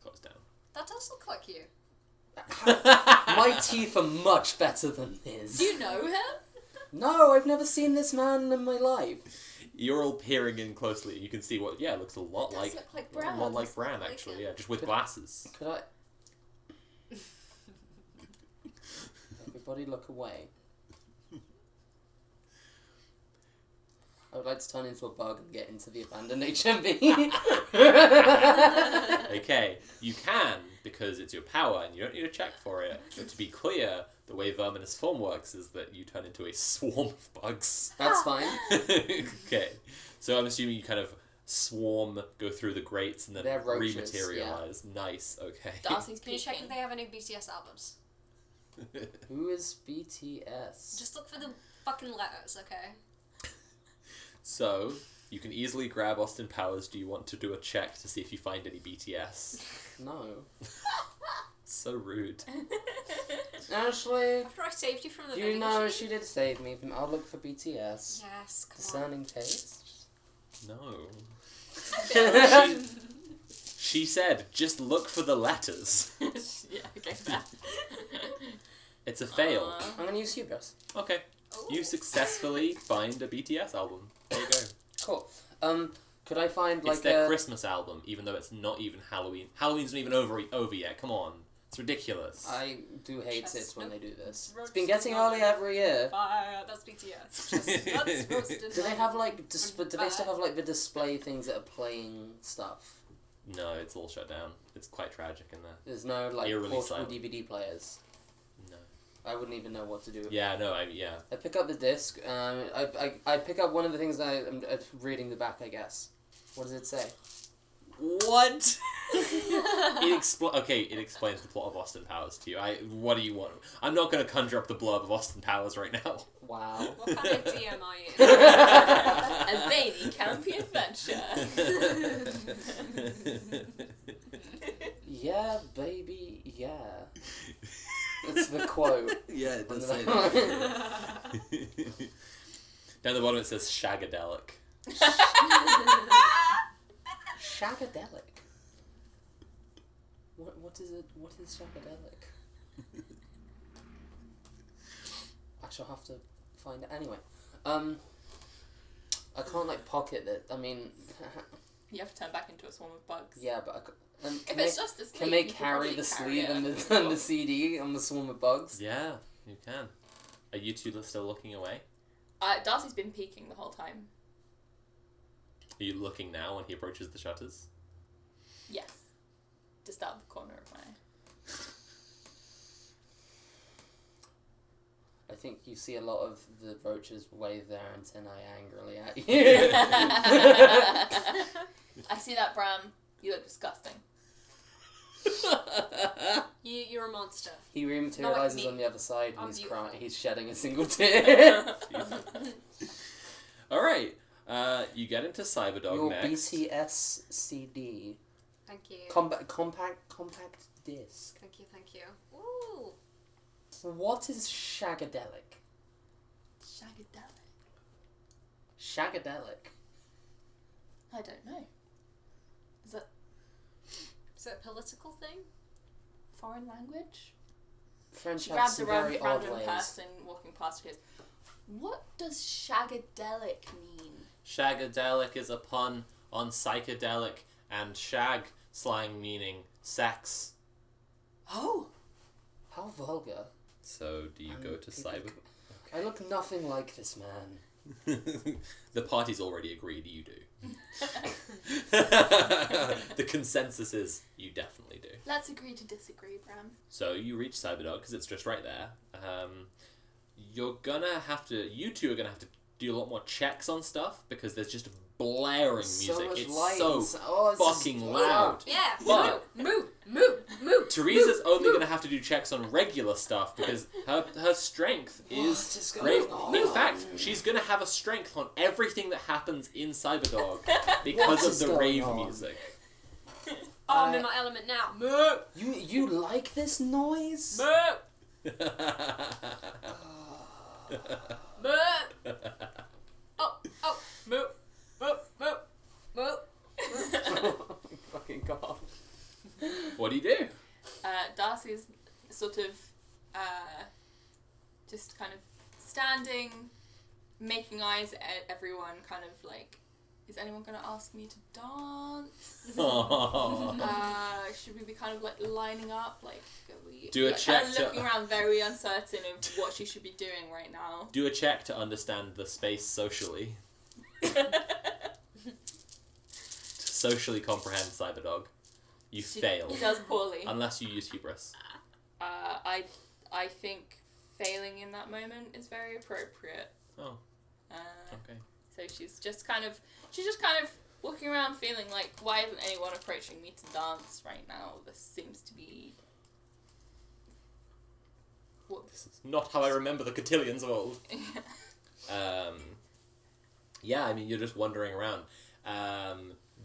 closed down.
That does look like you.
My teeth are much better than his.
Do you know him?
No, I've never seen this man in my life.
You're all peering in closely. You can see what it looks a lot
It does
like.
look like
A
Bram.
lot like
Does
Bram,
look like
actually.
him.
Yeah, just with glasses.
Could I? Everybody look away. I would like to turn into a bug and get into the abandoned HMV.
Okay, you can, because it's your power, and you don't need to check for it. But to be clear, the way Verminous form works is that you turn into a swarm of bugs.
That's fine.
Okay, so I'm assuming you kind of swarm, go through the grates, and then
They're roaches,
rematerialize. Nice, okay.
Darcy's
Can you check
peeking.
if they have any BTS albums?
Who is BTS?
Just look for the fucking letters, okay?
So, you can easily grab Austin Powers. Do you want to do a check to see if you find any BTS?
No.
So rude.
Ashley,
After I saved you from the
you
vending
know
machine?
she did save me. I'll look for BTS.
Yes, come on.
Discerning taste.
No. She said, just look for the letters.
Yeah, okay, that.
It's a fail.
I'm gonna use hubris.
Okay.
Ooh.
You successfully find a BTS album. There you go.
Cool. Could I find
It's
like
their
a...
Christmas album, even though it's not even Halloween. Halloween's not even over yet. Come on. It's ridiculous.
I do hate it
Chestnut
when they do this. It's
roasted
been getting
on
early every year.
Fire, that's BTS. Chestnuts roasted
Do they
on
have like do they still
fire.
have like the display things that are playing stuff?
No, it's all shut down. It's quite tragic in there.
There's no like
Eerily
portable
silent.
DVD players.
No.
I wouldn't even know what to do with it.
Yeah, no, yeah.
I pick up the disc. I pick up one of the things that I'm reading the back, I guess. What does it say?
What? It explains the plot of Austin Powers to you. What do you want? I'm not going to conjure up the blurb of Austin Powers right now.
Wow.
What kind of DM are you?
A zany, campy adventure.
Yeah, baby, yeah. That's the quote.
Yeah, it does
On
say
the-
that. Down the bottom it says Shagadelic.
Shagadelic. What is it? What is shagadelic? I shall have to find it anyway. I can't like pocket it. I mean,
You have to turn back into a swarm of bugs.
yeah, but
If
can
it's
they,
just a sleep,
can they
you could
carry
probably
the
carry
sleeve
it.
and the CD on the swarm of bugs?
Yeah, you can. Are you two still looking away?
Darcy's been peeking the whole time.
Are you looking now when he approaches the shutters?
Yes. Just out of the corner of my eye.
I think you see a lot of the roaches wave their antennae angrily at you.
I see that, Bram. You look disgusting.
You're a monster.
He
Not
rematerializes
like me.
on the other side
I'm
and he's
beautiful.
crying. He's shedding a single tear.
Alright, you get into Cyberdog
Your
next.
BTS CD.
Thank you.
Compact disc.
Thank you. Ooh.
What is Shagadelic?
Shagadelic.
Shagadelic.
I don't know. Is that
Is it a political thing?
foreign language?
French
She
have
grabs a
some very odd
random
ways.
person walking past her. Goes, what does shagadelic mean?
Shagadelic is a pun on psychedelic and shag slang meaning sex.
Oh,
How vulgar.
So do you go to
People-
cyber?
I look nothing like this man.
The party's already agreed you do. The consensus is you definitely do.
let's agree to disagree, Bram.
So you reach Cyberdog because it's just right there. You're gonna have to. You two are gonna have to do a lot more checks on stuff because there's just blaring music.
So much
It's
light.
so
Oh, it's
fucking
just-
loud.
Yeah.
But-
Move.
Teresa's only gonna have to do checks on regular stuff because her strength is
What is
great.
going
In
on?
fact, she's gonna have a strength on everything that happens in Cyberdog because
What
of
is
the
going
rave
on?
music.
Oh, I'm in my element now. Move.
You like this noise?
Move. Move. Oh. Move.
Fucking god.
What do you do?
Darcy's sort of just kind of standing, making eyes at everyone, kind of like, is anyone going to ask me to dance? Should we be kind of like lining up? Like, are we
Do a
like,
check
kind of
to-
looking around, very uncertain of what she should be doing right now.
Do a check to understand the space socially. Socially comprehend Cyberdog. You
She
fail.
does poorly.
Unless you use hubris.
I think failing in that moment is very appropriate.
Oh,
Uh,
okay.
So she's just kind of walking around feeling like, why isn't anyone approaching me to dance right now? This seems to be
This is not how I remember the cotillions of old. Yeah, I mean, you're just wandering around.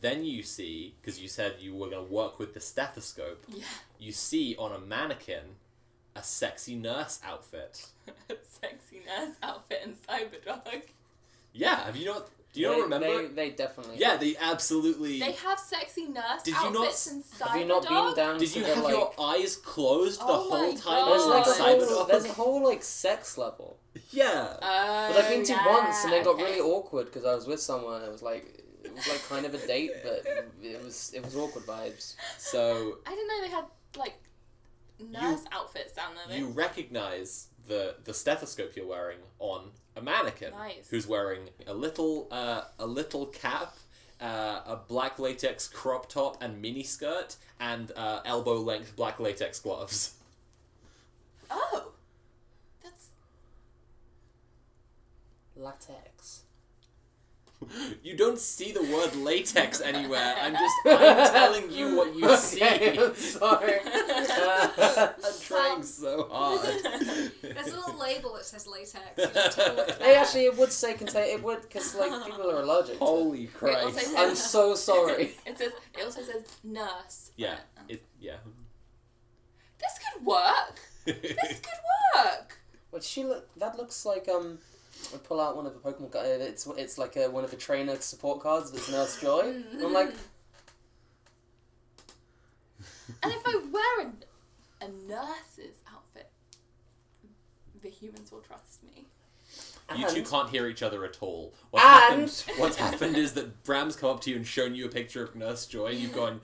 Then you see, because you said you were going to work with the stethoscope,
yeah,
you see on a mannequin a sexy nurse outfit.
sexy nurse outfit and Cyberdog.
Yeah, have you not? Do you not remember?
They definitely.
Yeah, they absolutely.
They have sexy nurse
Did you not
outfits and Cyberdog.
Have you not been down
Did
to
you
the,
have
like,
your eyes closed the
Oh
whole
my
time
God.
There's
on
like a whole,
Cyberdog?
there's a whole like sex level.
Yeah.
Oh,
But I've been to
yeah,
once and it got
okay.
really awkward because I was with someone. It was like kind of a date, but it was awkward vibes.
So
I didn't know they had like nurse outfits down there.
you recognize the stethoscope you're wearing on a mannequin
Nice.
who's wearing a little cap, a black latex crop top and mini skirt, and elbow length black latex gloves.
Oh, that's
Latex.
You don't see the word latex anywhere. I'm telling you what you see.
I'm sorry.
I'm trying so hard.
There's a little label that says latex. You just take a look at
Hey,
that.
actually, it would say contain. It would because like people are allergic. to it.
Holy
Wait,
Christ.
also says-
I'm so sorry.
It also says nurse.
Yeah.
Oh.
Yeah.
This could work. This could work.
What she look? That looks like I pull out one of the Pokemon cards. It's like one of the trainer support cards. That's Nurse Joy. I'm like,
And if I wear a nurse's outfit, the humans will trust me.
You two
and-
can't hear each other at all.
And-
What's happened is that Bram's come up to you and shown you a picture of Nurse Joy, and you've gone.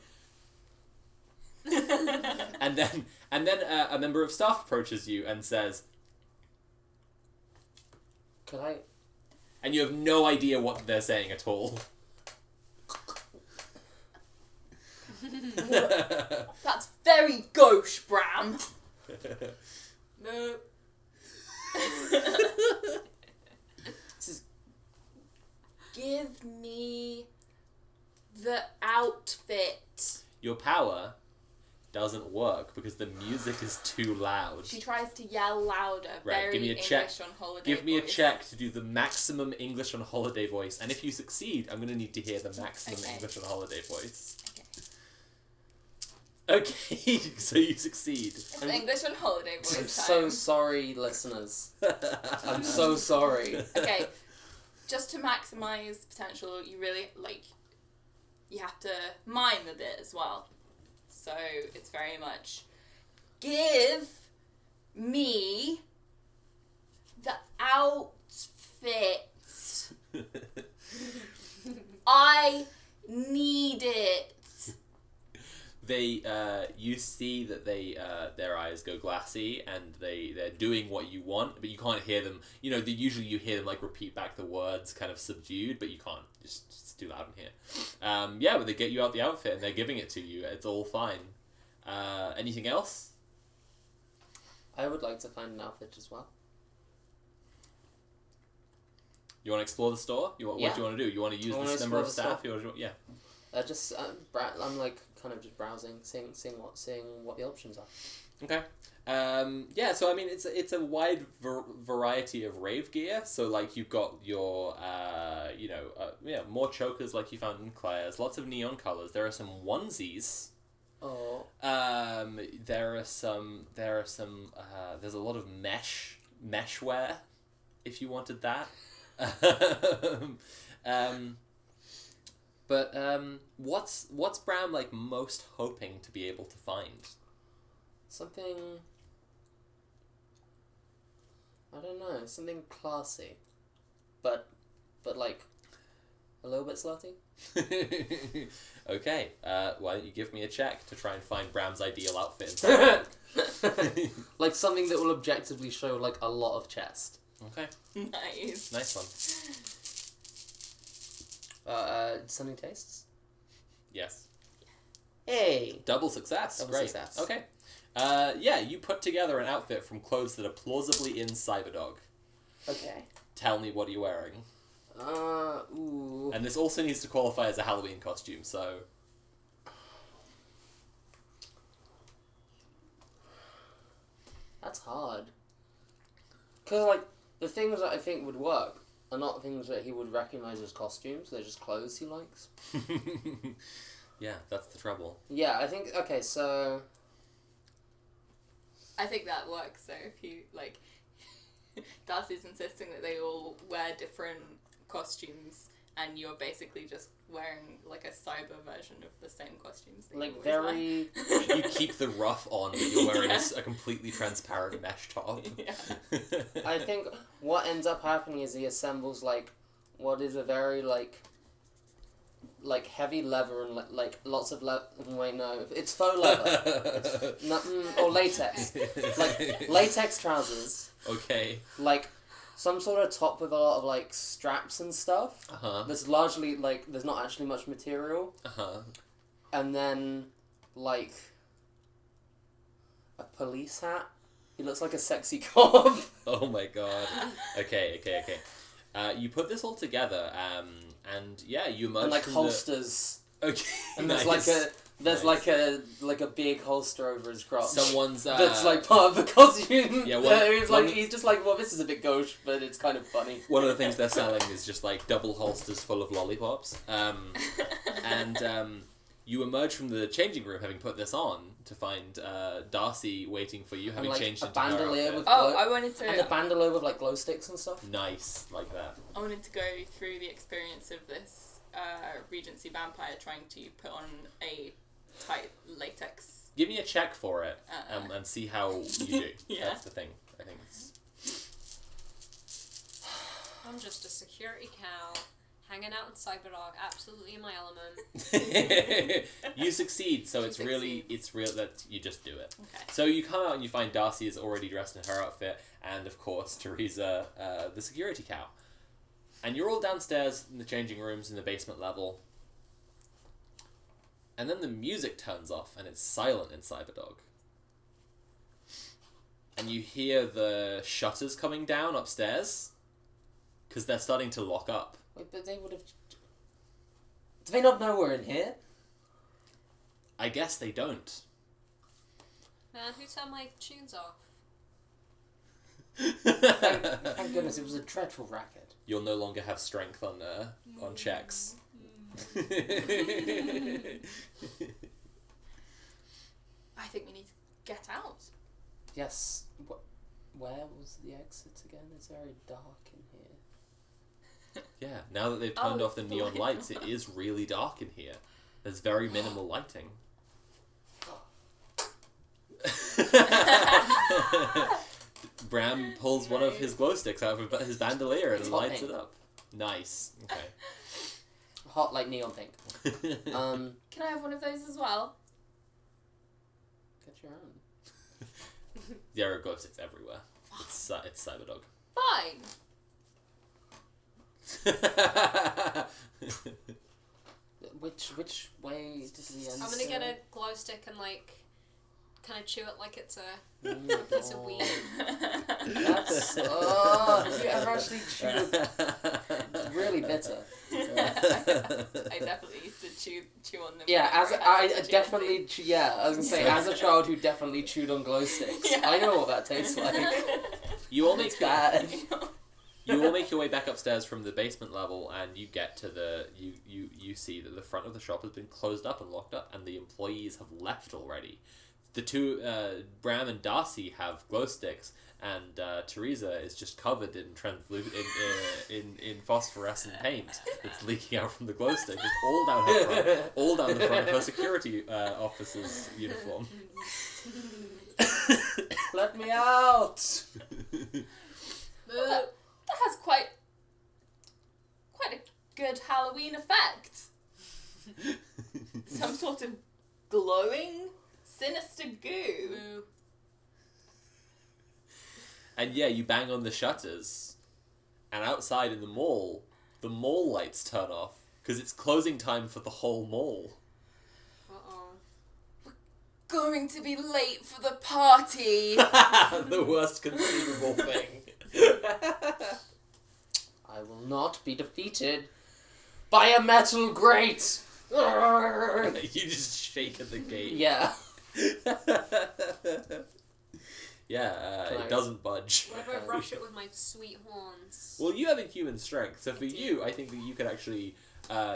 and then a member of staff approaches you and says,
could I?
and you have no idea what they're saying at all.
That's very gauche, Bram.
No.
This is
Give me the outfit.
Your power doesn't work because the music is too loud.
She tries to yell louder.
Right,
Very
give me a
English
check.
on holiday.
Give me a
voice.
check to do the maximum English on holiday voice, and if you succeed, I'm going to need to hear the maximum
Okay.
English on holiday voice.
Okay.
Okay, so you succeed.
It's English on holiday voice
I'm
time.
so sorry, listeners. I'm so sorry.
Okay, just to maximize potential, you really you have to mime a bit as well. So it's very much give me the outfit. I need it.
You see that their eyes go glassy and they're doing what you want, but you can't hear them. You know, usually you hear them like repeat back the words kind of subdued, but you can't. It's too loud in here. Yeah, but they get you out the outfit and they're giving it to you. It's all fine. Anything else?
I would like to find an outfit as well.
You want to explore the store? What do you want to do? You want to use this number of staff? Yeah.
I'm like kind of just browsing, seeing what the options are.
Okay. Yeah. So I mean, it's a wide variety of rave gear. So like you've got your more chokers like you found in Claire's. Lots of neon colors. There are some onesies.
Oh.
There are some. There's a lot of mesh wear, if you wanted that. What's Bram like most hoping to be able to find?
Something. I don't know. Something classy, but like a little bit slutty.
Okay. Why don't you give me a check to try and find Bram's ideal outfit inside?
Like something that will objectively show like a lot of chest.
Okay.
Nice
One.
Sunny tastes.
Yes.
Hey.
Double success.
Double
Great.
success.
Okay. Yeah, you put together an outfit from clothes that are plausibly in Cyberdog.
Okay.
Tell me, what are you wearing?
Ooh.
And this also needs to qualify as a Halloween costume, so...
That's hard. Because, like, the things that I think would work are not things that he would recognise as costumes, they're just clothes he likes.
Yeah, that's the trouble.
Yeah, I think, okay, so...
I think that works though, if you, like, Darcy's insisting that they all wear different costumes and you're basically just wearing, like, a cyber version of the same costumes that
Like,
you
very...
You keep the ruff on, but you're wearing a completely transparent mesh top.
Yeah.
I think what ends up happening is he assembles, like, what is a very, like heavy leather and, like, lots of leather... Wait, no. It's faux leather. Or latex. Like, latex trousers.
Okay.
Like, some sort of top with a lot of, like, straps and stuff.
Uh-huh.
There's largely, like, there's not actually much material.
Uh-huh.
And then, like, a police hat. He looks like a sexy cop.
Oh my god. Okay. You put this all together, and yeah, you emerge
And, like,
from
holsters.
Okay.
And
nice.
there's
Nice.
like a big holster over his crotch.
Someone's
that's like part of the costume.
Yeah,
He's just like, well, this is a bit gauche, but it's kind of funny.
one of the things they're selling is just like double holsters full of lollipops. And you emerge from the changing room having put this on to find Darcy waiting for you, having
like,
changed
a
into her
bandolier
outfit.
with
I wanted to...
and a bandolier with like glow sticks and stuff.
Nice, like that.
I wanted to go through the experience of this Regency vampire trying to put on a tight latex.
Give me a check for it, and see how you do.
Yeah.
That's the thing. I think it's...
I'm just a security cow, hanging out in Cyberdog, absolutely in my element.
You succeed, so
She
it's real
succeeds.
that you just do it.
Okay.
So you come out and you find Darcy is already dressed in her outfit, and of course Teresa, the security cow. And you're all downstairs in the changing rooms in the basement level. And then the music turns off and it's silent in Cyberdog. And you hear the shutters coming down upstairs, because they're starting to lock up.
Wait, but they would have. Do they not know we're in here?
I guess they don't.
Man, who turned my tunes off?
Thank goodness, it was a dreadful racket.
You'll no longer have strength on checks.
Yes. Where was the exit again? It's very dark in here.
Yeah, now that they've turned
Oh,
off the neon
the
lights, it is really dark in here. There's very minimal lighting. Bram pulls one of his glow sticks out of his bandolier and
It's hot
lights
pink.
it up. Nice. Okay.
Hot like neon pink.
Can I have one of those as well?
Get your own.
There are glow sticks everywhere. It's Cyberdog.
Fine.
Which way did we end?
I'm gonna get a glow stick and like kind of chew it like it's a
Mm,
piece of weed.
That's have you ever actually chewed? It's really bitter.
I definitely used to chew on them.
Yeah, as
whenever I had
I
the
definitely
opportunity.
yeah, I was gonna say as a child who definitely chewed on glow sticks.
Yeah.
I know what that tastes like.
You all make
It's bad.
You all make your way back upstairs from the basement level, and you get to the you see that the front of the shop has been closed up and locked up, and the employees have left already. The two Bram and Darcy have glow sticks, and Teresa is just covered in in phosphorescent paint that's leaking out from the glow stick. It's all down her front, all down the front of her security officer's uniform.
Let me out!
Well, that has quite a good Halloween effect. Some sort of glowing, sinister goo.
Moo.
And yeah, you bang on the shutters, and outside in the mall lights turn off because it's closing time for the whole mall.
Uh-oh.
Going to be late for the party.
The worst conceivable thing.
I will not be defeated by a metal grate.
You just shake at the gate.
Yeah.
Yeah,
Can I-
it doesn't budge.
What if I brush it with my sweet horns?
Well, you have a human strength, so for
I do.
you, I think that you could actually,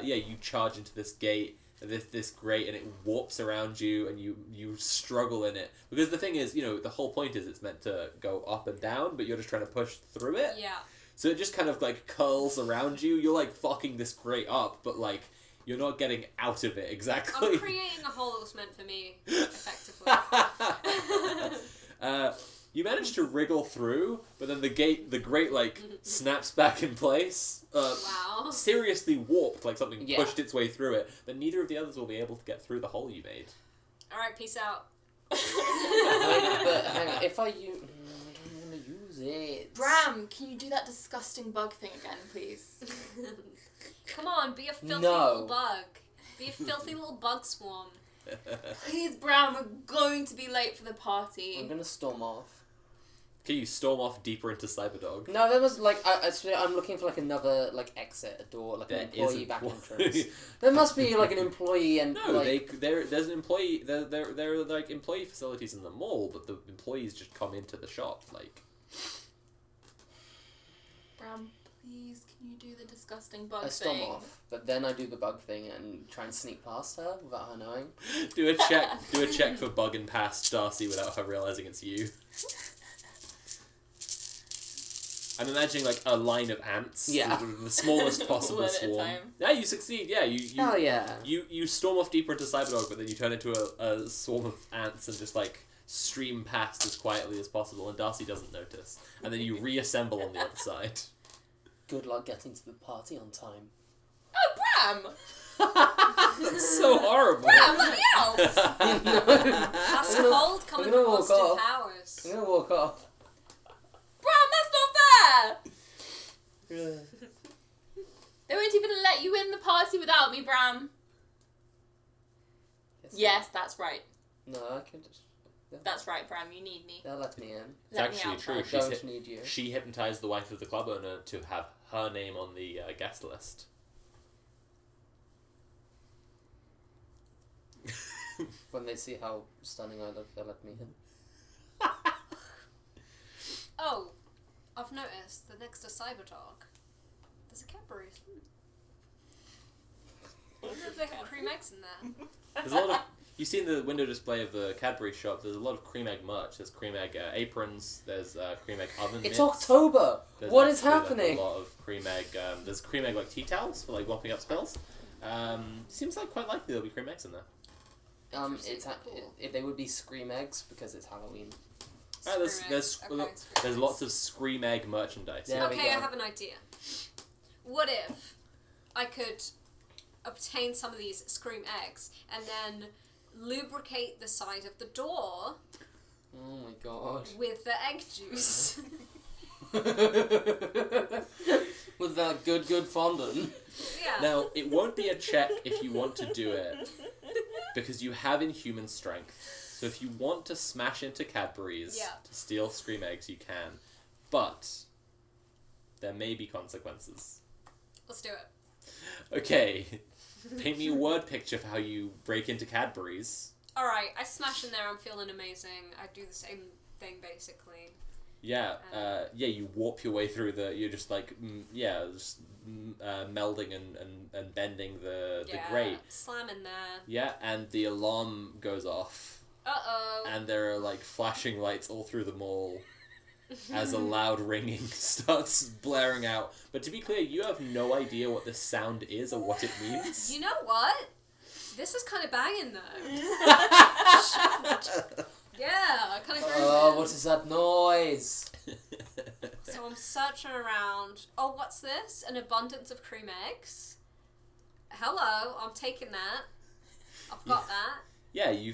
you charge into this gate, this grate, and it warps around you, and you struggle in it. Because the thing is, the whole point is it's meant to go up and down, but you're just trying to push through it.
Yeah.
So it just kind of like curls around you. You're like fucking this grate up, but like you're not getting out of it exactly.
I'm creating a hole that was meant for me, effectively.
You manage to wriggle through, but then the grate like snaps back in place.
Wow.
Seriously warped, like something
Yeah.
pushed its way through it. But neither of the others will be able to get through the hole you made.
Alright, peace out.
But hang on, if I use... I don't want to use it.
Bram, can you do that disgusting bug thing again, please?
Come on, be a filthy
No.
little bug. Be a filthy little bug swarm.
Please, Bram, we're going to be late for the
I'm
party.
gonna storm off.
Can you storm off deeper into Cyberdog?
No, there was like I'm looking for like another like exit, a door, like an
There
employee
isn't
back
one.
entrance. There must be like an employee and
No,
like
there's an employee. There are like employee facilities in the mall, but the employees just come into the shop. Like,
Bram, please, can you do the disgusting bug
I storm
thing?
off, but then I do the bug thing and try and sneak past her without her knowing.
do a check for bugging past Darcy without her realizing it's you. I'm imagining like a line of ants.
Yeah.
The smallest possible
One at a
swarm.
time.
Yeah, you succeed. Yeah,
Hell yeah.
you storm off deeper into Cyberdog, but then you turn into a swarm of ants and just like stream past as quietly as possible, and Darcy doesn't notice. And then you reassemble on the other side.
Good luck getting to the party on time.
Oh, Bram!
That's so horrible.
Bram, let me out!
That's
I'm gonna-
cold coming
I'm gonna
from
walk
Austin
off.
Powers.
I'm gonna walk off.
Bram, that's not fair! They won't even let you in the party without me, Bram. Yes, that's right.
No, I can just...
That's right, Bram, you need me.
They'll let me in.
It's
Let me
actually
out,
true.
Bram.
She's
Don't need you.
She hypnotized the wife of the club owner to have her name on the guest list.
When they see how stunning I look, they'll let me in.
Oh, I've noticed that next to Cyberdog, there's a Cadbury's. I wonder if they have cream eggs in there.
There's a lot of You see in the window display of the Cadbury shop, there's a lot of cream egg merch. There's cream egg aprons. There's cream egg oven
It's
mitts.
October.
There's
What is
actually,
happening?
Like, a lot of cream egg. There's cream egg like tea towels for like mopping up spills. Seems like quite likely there'll be cream eggs in there.
They would be Scream eggs because it's Halloween.
There's lots of Scream egg merchandise.
Yeah. There we
Okay, I
go.
have an idea. What if I could obtain some of these Scream eggs and then lubricate the side of the door
Oh my god.
with the egg juice?
With that good fondant.
Yeah.
Now, it won't be a check if you want to do it, because you have inhuman strength. So if you want to smash into Cadbury's
Yeah.
to steal Scream eggs, you can. But there may be consequences.
Let's do it.
Okay, paint me a word picture for how you break into Cadbury's.
Alright, I smash in there, I'm feeling amazing. I do the same thing basically.
Yeah, you warp your way through you're just like, melding and bending the grate.
Slam in there.
Yeah, and the alarm goes off.
Uh-oh.
And there are like flashing lights all through the mall as a loud ringing starts blaring out. But to be clear, you have no idea what this sound is or what it means.
You know what? This is kind of banging though. Yeah, I kind of agree
Oh,
with
what is that noise?
So I'm searching around. Oh, what's this? An abundance of cream eggs? Hello, I'm taking that. I've got that.
Yeah, you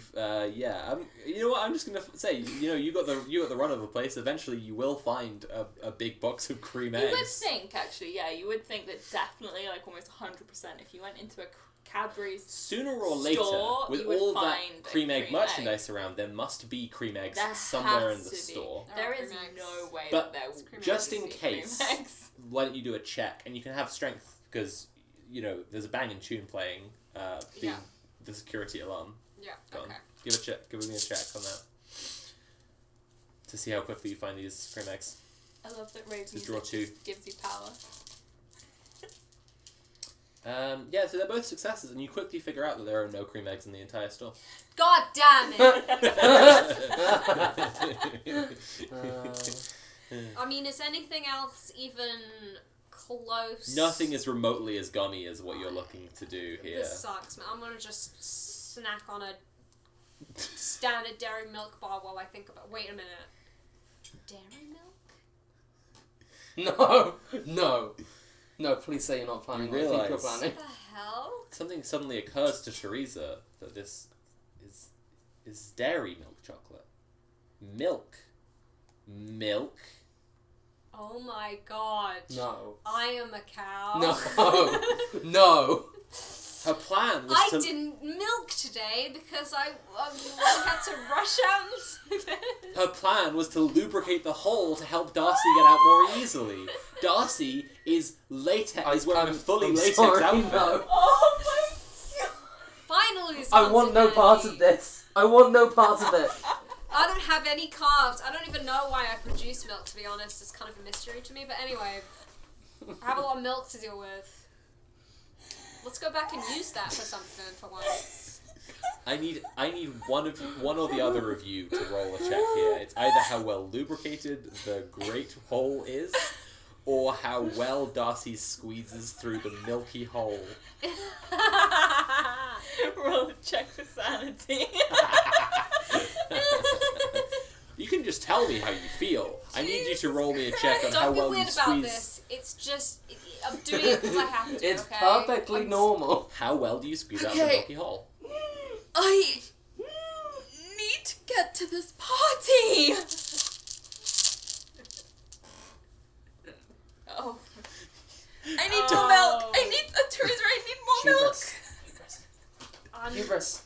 know what? I'm just gonna say, you got the run of the place. Eventually, you will find a big box of cream eggs.
You would think, actually, you would think that definitely, like almost 100%, if you went into a Cadbury's
Sooner or later,
store,
with
you would
all that
find a
cream egg
cream
merchandise around, there must be cream eggs
There
somewhere in
has
the
to be.
store.
There
There
are
is
cream eggs.
no way
But
that there
It's cream
just
eggs.
in
would be cream
case,
eggs.
why don't you do a check? And you can have strength because there's a banging tune playing.
Yeah.
The security alarm.
Yeah,
Go on.
okay.
Give me a check on that to see how quickly you find these cream eggs.
I love that rave
Just draw 2.
gives you power.
So they're both successes, and you quickly figure out that there are no cream eggs in the entire store.
God damn it! I mean, is anything else even close?
Nothing is remotely as gummy as what you're looking to do here.
This sucks, man. I'm gonna just snack on a standard dairy milk bar while I think about. Wait a minute. Dairy milk?
No, please say you're not planning
You
what I think you're
realise-
planning.
What the hell?
Something suddenly occurs to Teresa that this is dairy milk chocolate. Milk.
Oh my god.
No.
I am a cow.
No.
Her plan was
I
to...
didn't milk today because I had to rush out.
Her plan was to lubricate the hole to help Darcy get out more easily. Darcy is wearing a fully
I'm
latex
sorry,
outfit.
no.
Oh my
Finally, this
I
comes
want
in
no part
handy.
of this. I want no part of it.
I don't have any calves. I don't even know why I produce milk, to be honest. It's kind of a mystery to me. But anyway, I have a lot of milk to deal with. Let's go back and use that for something for once.
I need one or the other of you to roll a check here. It's either how well lubricated the great hole is, or how well Darcy squeezes through the milky hole.
Roll a check for sanity.
You can just tell me how you feel. I need you to roll me a check on how
Don't be
well you
weird about
squeeze.
this. It's just I'm doing it because I have to.
It's
okay?
perfectly
I'm-
normal.
How well do you squeeze out of the
Okay.
milky hole?
I need to get to this party. Oh. I need more milk. I need Teresa. I need more milk.
Hubris.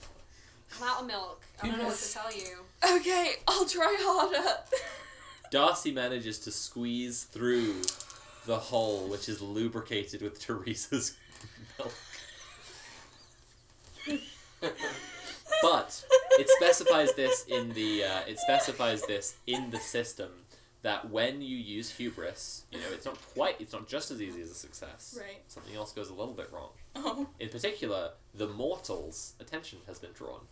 I'm out of milk. I don't know what to tell you.
Okay, I'll try harder.
Darcy manages to squeeze through the hole, which is lubricated with Teresa's milk. But it specifies this in the system that when you use hubris, it's not just as easy as a success.
Right.
Something else goes a little bit wrong.
Oh.
In particular, the mortal's attention has been drawn.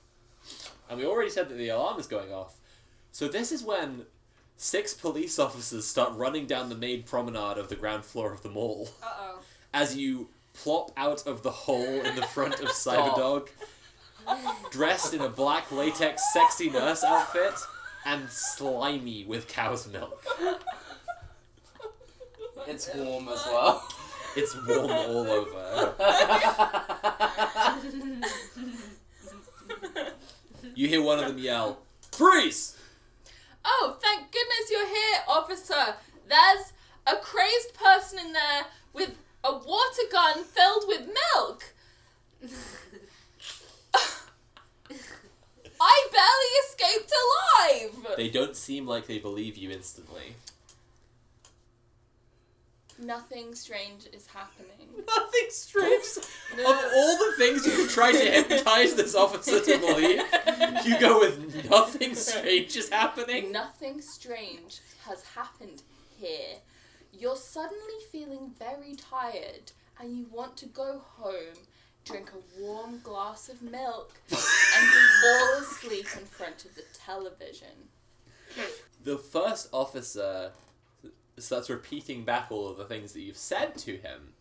And we already said that the alarm is going off. So this is when 6 police officers start running down the main promenade of the ground floor of the mall.
Uh-oh.
As you plop out of the hole in the front of Cyberdog, dressed in a black latex sexy nurse outfit, and slimy with cow's milk.
It's warm as well.
It's warm all over. You hear one of them yell, "Freeze!"
Oh, thank goodness you're here, officer. There's a crazed person in there with a water gun filled with milk. I barely escaped alive.
They don't seem like they believe you instantly.
Nothing strange is happening.
Nothing strange. Of all the things you tried to hypnotize this officer to believe, you go with nothing strange is happening?
Nothing strange has happened here. You're suddenly feeling very tired and you want to go home, drink a warm glass of milk, and fall asleep in front of the television.
The first officer starts repeating back all of the things that you've said to him.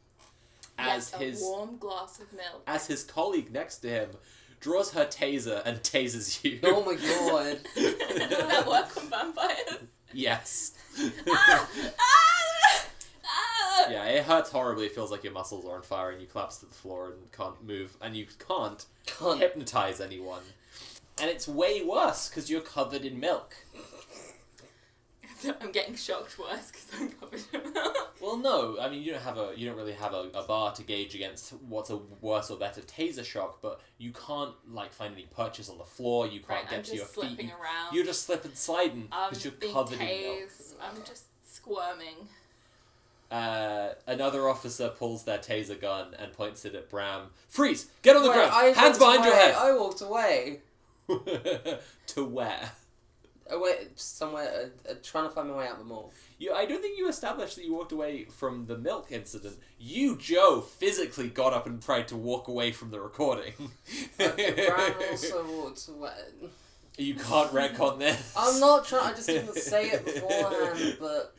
Yes, a warm glass of milk.
As his colleague next to him draws her taser and tasers you.
Oh my god.
Does that work on vampires?
Yes.
Ah!
Yeah, it hurts horribly. It feels like your muscles are on fire and you collapse to the floor and can't move. And you can't hypnotize anyone. And it's way worse because you're covered in milk.
I'm getting shocked worse because I'm covered in milk.
Well, no. I mean, you don't really have a bar to gauge against what's a worse or better taser shock, but you can't, like, find any perches on the floor. You can't get to your feet.
Slipping around.
You're just slipping sliding because you're
being
covered in milk.
I'm just squirming.
Another officer pulls their taser gun and points it at Bram. Freeze! Get on the ground!
I
Hands
walked
behind your
away.
head!
I walked away.
To where?
Away somewhere, trying to find my way out of the mall.
I don't think you established that you walked away from the milk incident. You, Joe, physically got up and tried to walk away from the recording.
Bram also walked away.
You can't retcon this.
I'm not trying, I just didn't say it beforehand, but...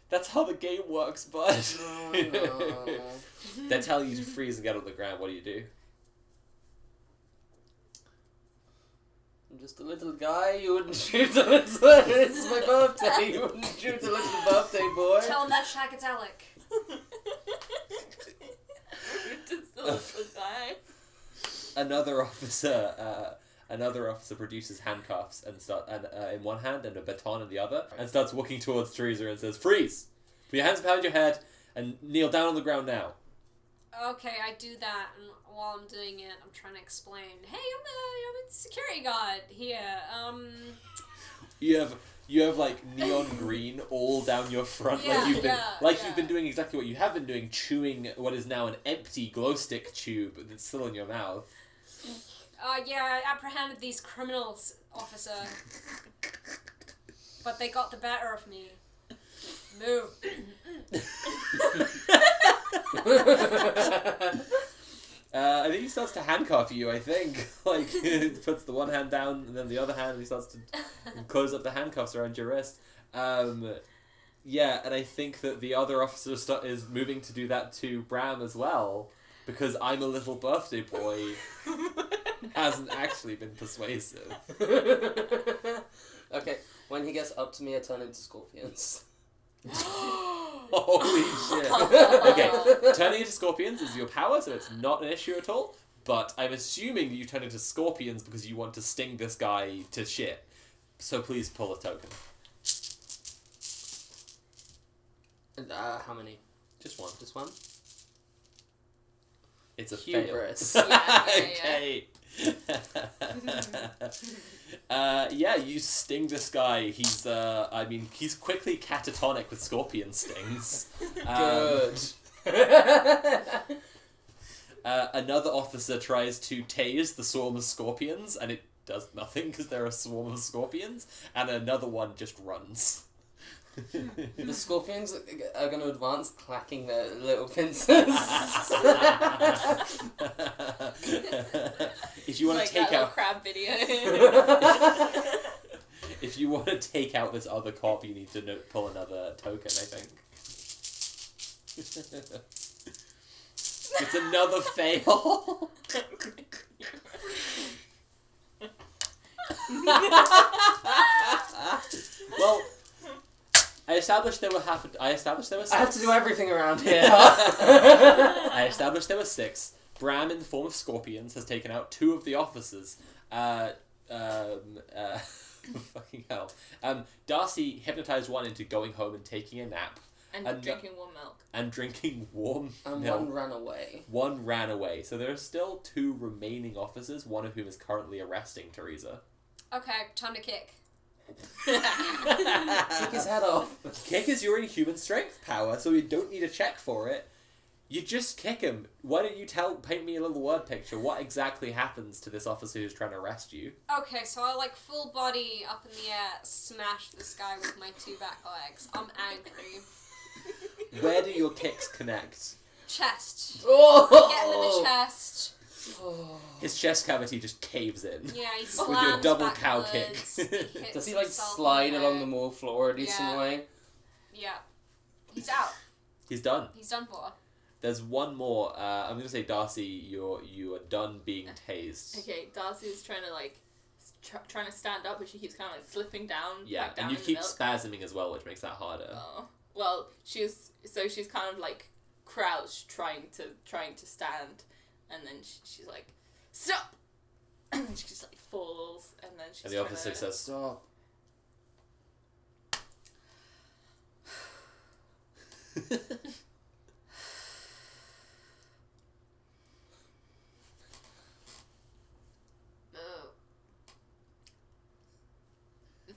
That's how the game works, bud.
Oh, no.
They're telling you to freeze and get on the ground. What do you do?
I'm just a little guy. You wouldn't shoot a little... It's my birthday. You wouldn't shoot a little birthday boy.
Tell him that Shagadelic.
Just a little guy.
Another officer produces handcuffs and in one hand and a baton in the other, and starts walking towards Teresa and says, "Freeze! Put your hands behind your head and kneel down on the ground now."
Okay, I do that, and while I'm doing it, I'm trying to explain. Hey, I'm a security guard here.
You have like neon green all down your front, you've been doing exactly what you have been doing, chewing what is now an empty glow stick tube that's still in your mouth.
Yeah, I apprehended these criminals, officer. But they got the better of me. Move.
I think he starts to handcuff you, I think. Like, he puts the one hand down, and then the other hand, and he starts to close up the handcuffs around your wrist. Yeah, and I think that the other officer is moving to do that to Bram as well, because I'm a little birthday boy hasn't actually been persuasive.
Okay, when he gets up to me, I turn into scorpions.
Holy shit. Okay, turning into scorpions is your power, so it's not an issue at all, but I'm assuming that you turn into scorpions because you want to sting this guy to shit. So please pull a token.
How many?
Just one.
Just one?
It's a
Hubris.
fail.
Yeah.
Okay. Yeah, you sting this guy. He's quickly catatonic with scorpion stings.
Good.
Another officer tries to tase the swarm of scorpions, and it does nothing because they're a swarm of scorpions, and another one just runs.
The scorpions are going to advance, clacking their little pincers.
If you want
like
to take
that little
out,
crab video.
if you want to take out this other cop, you need to pull another token. I think. It's another fail. Well, I established there were six.
I have to do everything around here.
I established there were six. Bram, in the form of scorpions, has taken out 2 of the officers. Fucking hell. Darcy hypnotized one into going home and taking a nap.
And drinking warm milk.
And drinking warm
And
milk.
one ran away.
One ran away. So there are still 2 remaining officers, one of whom is currently arresting Teresa.
Okay, time to kick.
Kick his head off.
Kick is your inhuman strength power, so you don't need a check for it. You just kick him. Why don't you paint me a little word picture? What exactly happens to this officer who's trying to arrest you?
Okay, so I full body up in the air, smash this guy with my 2 back legs. I'm angry.
Where do your kicks connect?
Chest.
Oh!
Get him in the chest.
His chest cavity just caves in.
Yeah, he
With
slams
your double cow
backwards.
kick.
He hits
Does he
himself
slide
in the
along
head.
the mall floor a decent
Yeah.
way?
Yeah. He's out.
He's done.
He's done for.
There's one more. I'm gonna say, Darcy, you are done being tased.
Okay, Darcy's trying to trying to stand up, but she keeps kind of slipping down.
Yeah,
back down
and you
in the
keep
milk.
spasming as well, which makes that harder.
Oh. Well, she's kind of like crouched, trying to stand, and then she's like, stop, and then she just like falls, and then she's.
And the officer says, "Stop."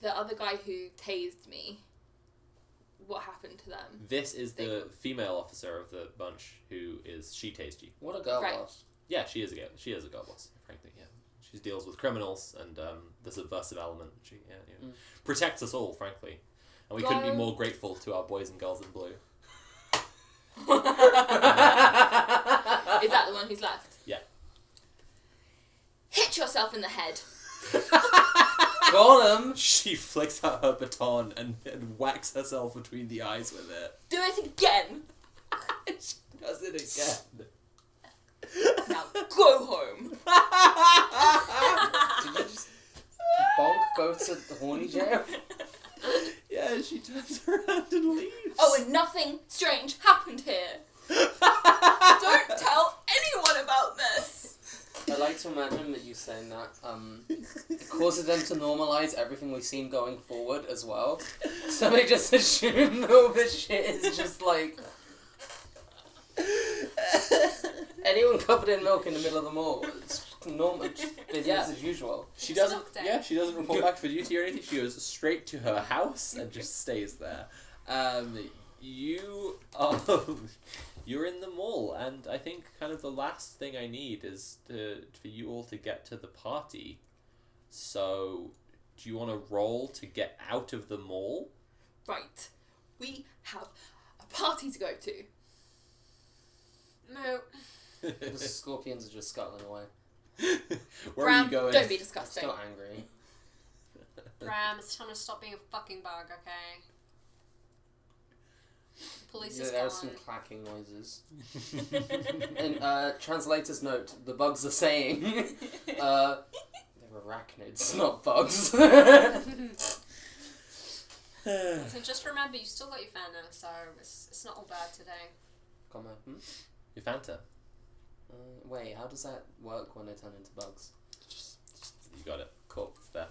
The other guy who tased me. What happened to them?
This is the female officer of the bunch she tased you.
What a girl
Right.
boss.
Yeah, she is a girl boss, frankly, yeah. She deals with criminals and the subversive element. She protects us all, frankly. And we couldn't be more grateful to our boys and girls in blue.
Is that the one who's left?
Yeah.
Hit yourself in the head.
Got him!
She flicks out her baton and whacks herself between the eyes with it.
Do it again.
She does it again.
Now go home.
Did you just bonk go to the horny jail?
Yeah, she turns around and leaves.
Oh, and nothing strange happened here. Don't tell anyone about this.
I like to imagine that you saying that causes them to normalise everything we've seen going forward as well. So they just assume that all this shit is just like anyone covered in milk in the middle of the mall. It's normal business as usual.
She
It's
doesn't.
milk day.
Yeah, she doesn't report back for duty or anything. She goes straight to her house and just stays there. You're in the mall, and I think kind of the last thing I need is for you all to get to the party. So, do you want to roll to get out of the mall?
Right. We have a party to go to.
No.
The scorpions are just scuttling away.
Where
Bram,
are you going?
don't be disgusting.
Still angry.
Bram, it's time to stop being a fucking bug, okay? Police is
There are
gone.
some clacking noises. And translator's note: the bugs are saying, they're arachnids, not bugs.
So just remember, you still got your Fanta, so it's not all bad today.
Come on.
Your Fanta.
Wait, how does that work when they turn into bugs?
You got it. Cool. It's there.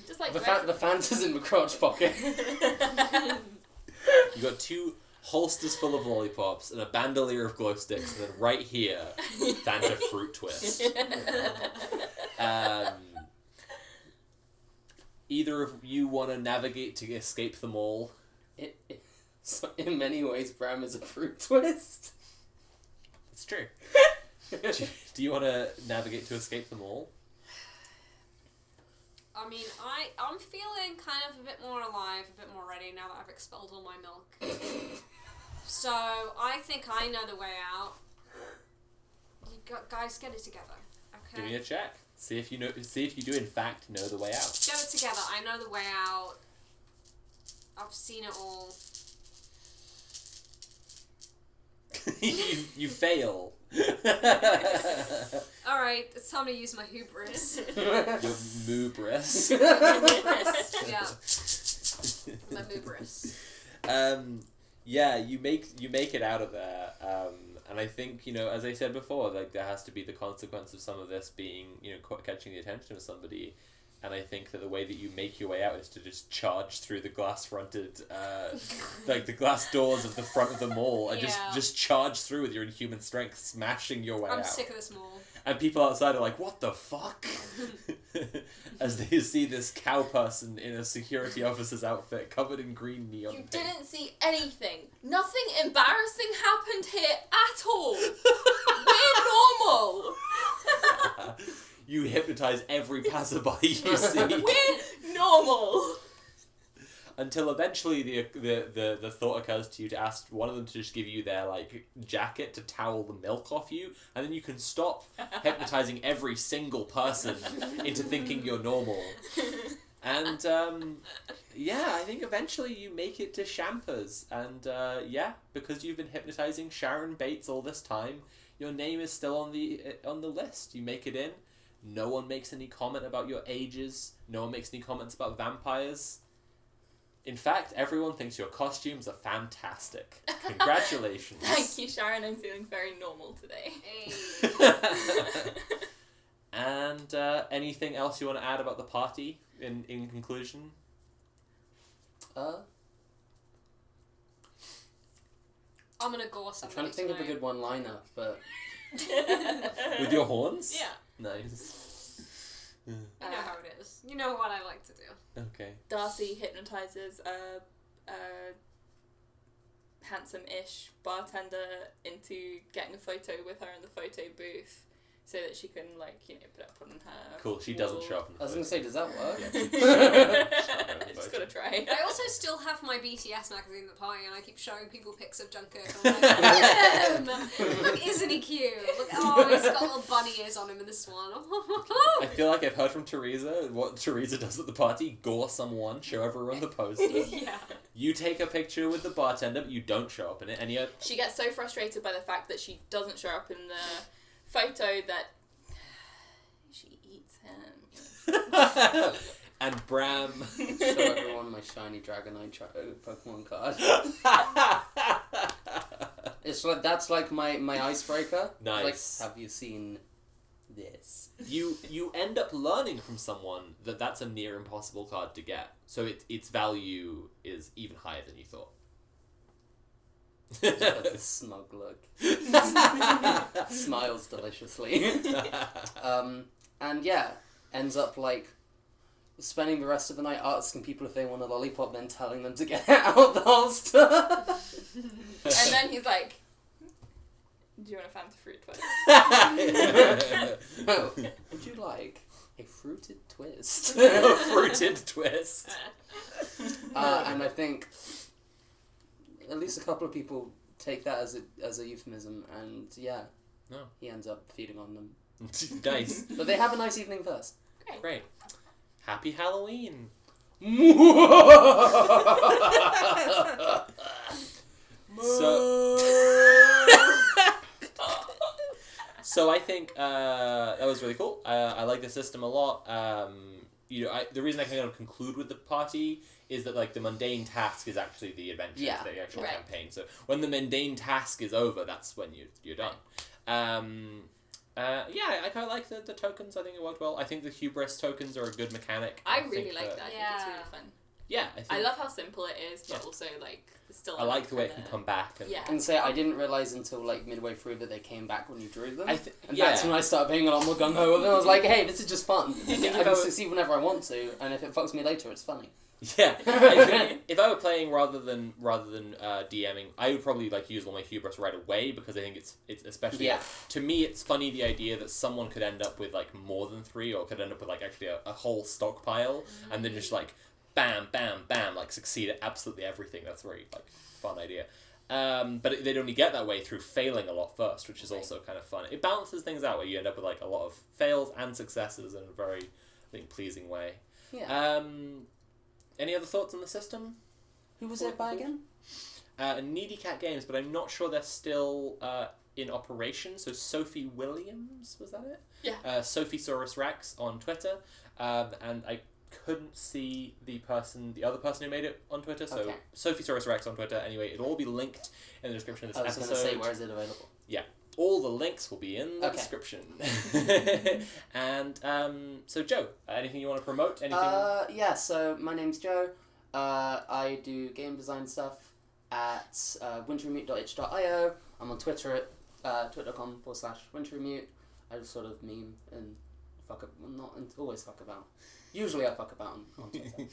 Just like
The Fanta's in the crotch pocket.
You got 2 holsters full of lollipops and a bandolier of glow sticks, and then right here, Fanta Fruit Twist. Either of you want to navigate to escape the mall?
So in many ways, Bram is a fruit twist.
It's true. Do you want to navigate to escape the mall?
I mean, I'm feeling kind of a bit more alive, a bit more ready now that I've expelled all my milk. So I think I know the way out. Guys, get it together. Okay.
Give me a check. See if you know. See if you do in fact know the way out.
Get it together. I know the way out. I've seen it all.
you fail.
All right, it's time to use my hubris.
Your moobris.
Yeah. My hubris.
Yeah, you make it out of there. And I think, as I said before, like there has to be the consequence of some of this being, catching the attention of somebody. And I think that the way that you make your way out is to just charge through the glass-fronted, like the glass doors of the front of the mall, and just charge through with your inhuman strength, smashing your way out.
I'm sick of this mall.
And people outside are like, "What the fuck?" As they see this cow person in a security officer's outfit, covered in green neon
You
paint.
didn't see anything. Nothing embarrassing happened here at all. We're normal.
You hypnotize every passerby you see.
We're normal.
Until eventually the thought occurs to you to ask one of them to just give you their jacket to towel the milk off you, and then you can stop hypnotizing every single person into thinking you're normal. And I think eventually you make it to Champers, and because you've been hypnotizing Sharon Bates all this time, your name is still on the list. You make it in. No one makes any comment about your ages. No one makes any comments about vampires. In fact, everyone thinks your costumes are fantastic. Congratulations.
Thank you, Sharon. I'm feeling very normal today.
Hey.
And anything else you want to add about the party in conclusion?
I'm gonna gore
I'm
somebody
trying to think of a
tonight.
good one-liner, but...
With your horns?
Yeah.
Nice.
You know how it is. You know what I like to do.
Okay.
Darcy hypnotizes a handsome-ish bartender into getting a photo with her in the photo booth, so that she can put it up on her.
Cool. She doesn't
wall.
show up in the
I was going to say, does that work?
Just gotta try.
I also still have my BTS magazine at the party, and I keep showing people pics of Jungkook. I'm like, look, isn't he cute? Look, he's got little bunny ears on him in this one.
I feel like I've heard from Teresa what Teresa does at the party: gore someone, show everyone the poster.
Yeah.
You take a picture with the bartender, but you don't show up in it. And you
She gets so frustrated by the fact that she doesn't show up in the photo that she eats him.
and Bram.
Show everyone my shiny Dragonite Pokemon card. It's that's my icebreaker.
Nice.
Like, have you seen this?
You end up learning from someone that that's a near impossible card to get, so its value is even higher than you thought.
Just has this smug look. Smiles deliciously. And ends up spending the rest of the night asking people if they want a lollipop, then telling them to get it out the holster.
And then he's like, "Do you want a Fanta fruit twist?"
Oh, would you like a fruited twist?
A fruited twist.
And I think at least a couple of people take that as a euphemism, and
No.
he ends up feeding on them.
Nice.
But they have a nice evening first.
Great. Happy Halloween. So I think that was really cool. I like the system a lot. The reason I kind of conclude with the party is that the mundane task is actually the adventure,
Yeah,
the actual
right.
campaign. So when the mundane task is over, that's when you're done. I kind of like the tokens. I think it worked well. I think the hubris tokens are a good mechanic.
I
think
really like that. I think it's
Yeah.
really fun.
Yeah, I think
I love how simple it is, but
Yeah.
also it's still.
I like the way it can
kinda-
come back. And
Yeah.
And say I didn't realise until midway through that they came back when you drew them.
and
That's when I started being a lot more gung ho with them. I was like, hey, this is just fun. I
if I
can
was-
succeed whenever I want to, and if it fucks me later, it's funny.
Yeah, if I were playing rather than DMing, I would probably like use all my hubris right away because I think it's especially
Yeah.
to me it's funny the idea that someone could end up with like more than 3 or could end up with like actually a whole stockpile and then just like bam bam bam like succeed at absolutely everything. That's a very like fun idea. But they'd only get that way through failing a lot first, which is also kind of fun. It balances things out where you end up with like a lot of fails and successes in a very, I think, pleasing way.
Yeah.
Any other thoughts on the system?
Who was it by again?
Needy Cat Games, but I'm not sure they're still in operation. So Sophie Williams, was that it?
Yeah.
Sophie Saurus Rex on Twitter, and I couldn't see the other person who made it on Twitter. So
Okay.
Sophie Saurus Rex on Twitter. Anyway, it'll all be linked in the description of this
I was
episode.
going to say, where is it available?
All the links will be in the
Okay.
description. And so Joe, anything you want to promote? Anything?
Yeah, so my name's Joe. I do game design stuff at winterremute.itch.io. I'm on Twitter at twitter.com/winterremute. I just sort of meme and fuck up. Well, not always fuck about. Usually I fuck about on Twitter.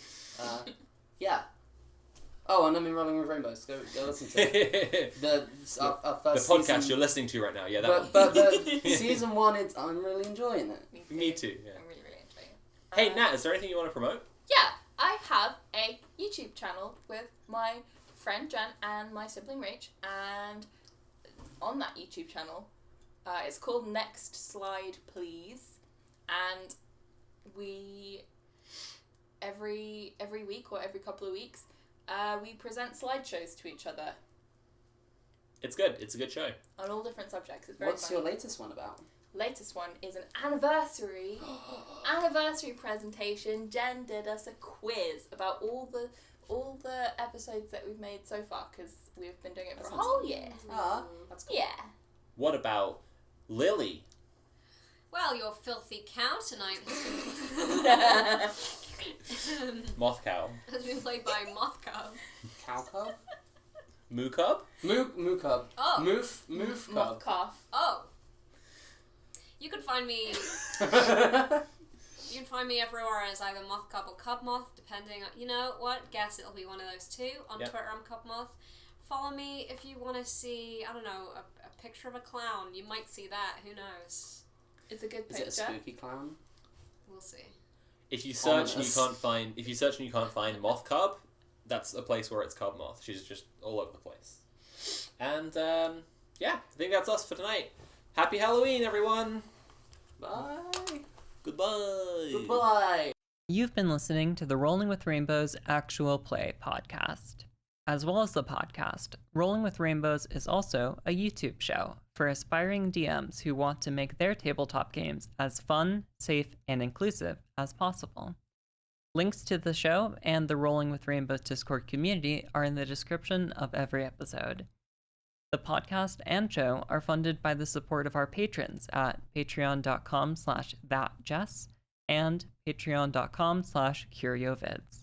Yeah. Oh, and I'm in Rolling with Rainbows. Go listen to it. Our
The
first
podcast
season,
you're listening to right now, yeah, that one.
but the season 1, I'm really enjoying it.
Me too, yeah.
I'm really, really enjoying it.
Hey, Nat, is there anything you want to promote?
Yeah, I have a YouTube channel with my friend Jen and my sibling Rach, and on that YouTube channel, it's called Next Slide Please, and we every week or every couple of weeks, we present slideshows to each other
It's good. It's a good show.
on all different subjects. It's very
What's
funny.
your latest one about?
Latest one is an anniversary presentation. Jen did us a quiz about all the episodes that we've made so far because we've been doing it for a whole year.
Ah, that's cool.
Yeah.
What about Lily?
Well, your filthy cow tonight
Moth Cow?
has been played by Moth Cub.
Cow cub?
Moo Cub?
Moo cub.
Oh.
Moof
Moth
cub.
calf.
Oh. You can find me. You can find me everywhere as either Moth Cub or Cub Moth, depending on, you know what, guess it'll be one of those two. On
Yep.
Twitter, I'm Cub Moth. Follow me if you want to see, I don't know, a picture of a clown. You might see that, who knows?
It's a good
Is
picture.
it a spooky clown?
We'll see.
If you search and you
Ominous.
can't find Moth Cub, that's a place where it's Cub Moth. She's just all over the place. And yeah, I think that's us for tonight. Happy Halloween, everyone.
Bye.
Goodbye.
Goodbye.
You've been listening to the Rolling with Rainbows Actual Play podcast. As well as the podcast, Rolling with Rainbows is also a YouTube show for aspiring DMs who want to make their tabletop games as fun, safe, and inclusive as possible. Links to the show and the Rolling with Rainbows Discord community are in the description of every episode. The podcast and show are funded by the support of our patrons at patreon.com/thatjess and patreon.com/curiovids.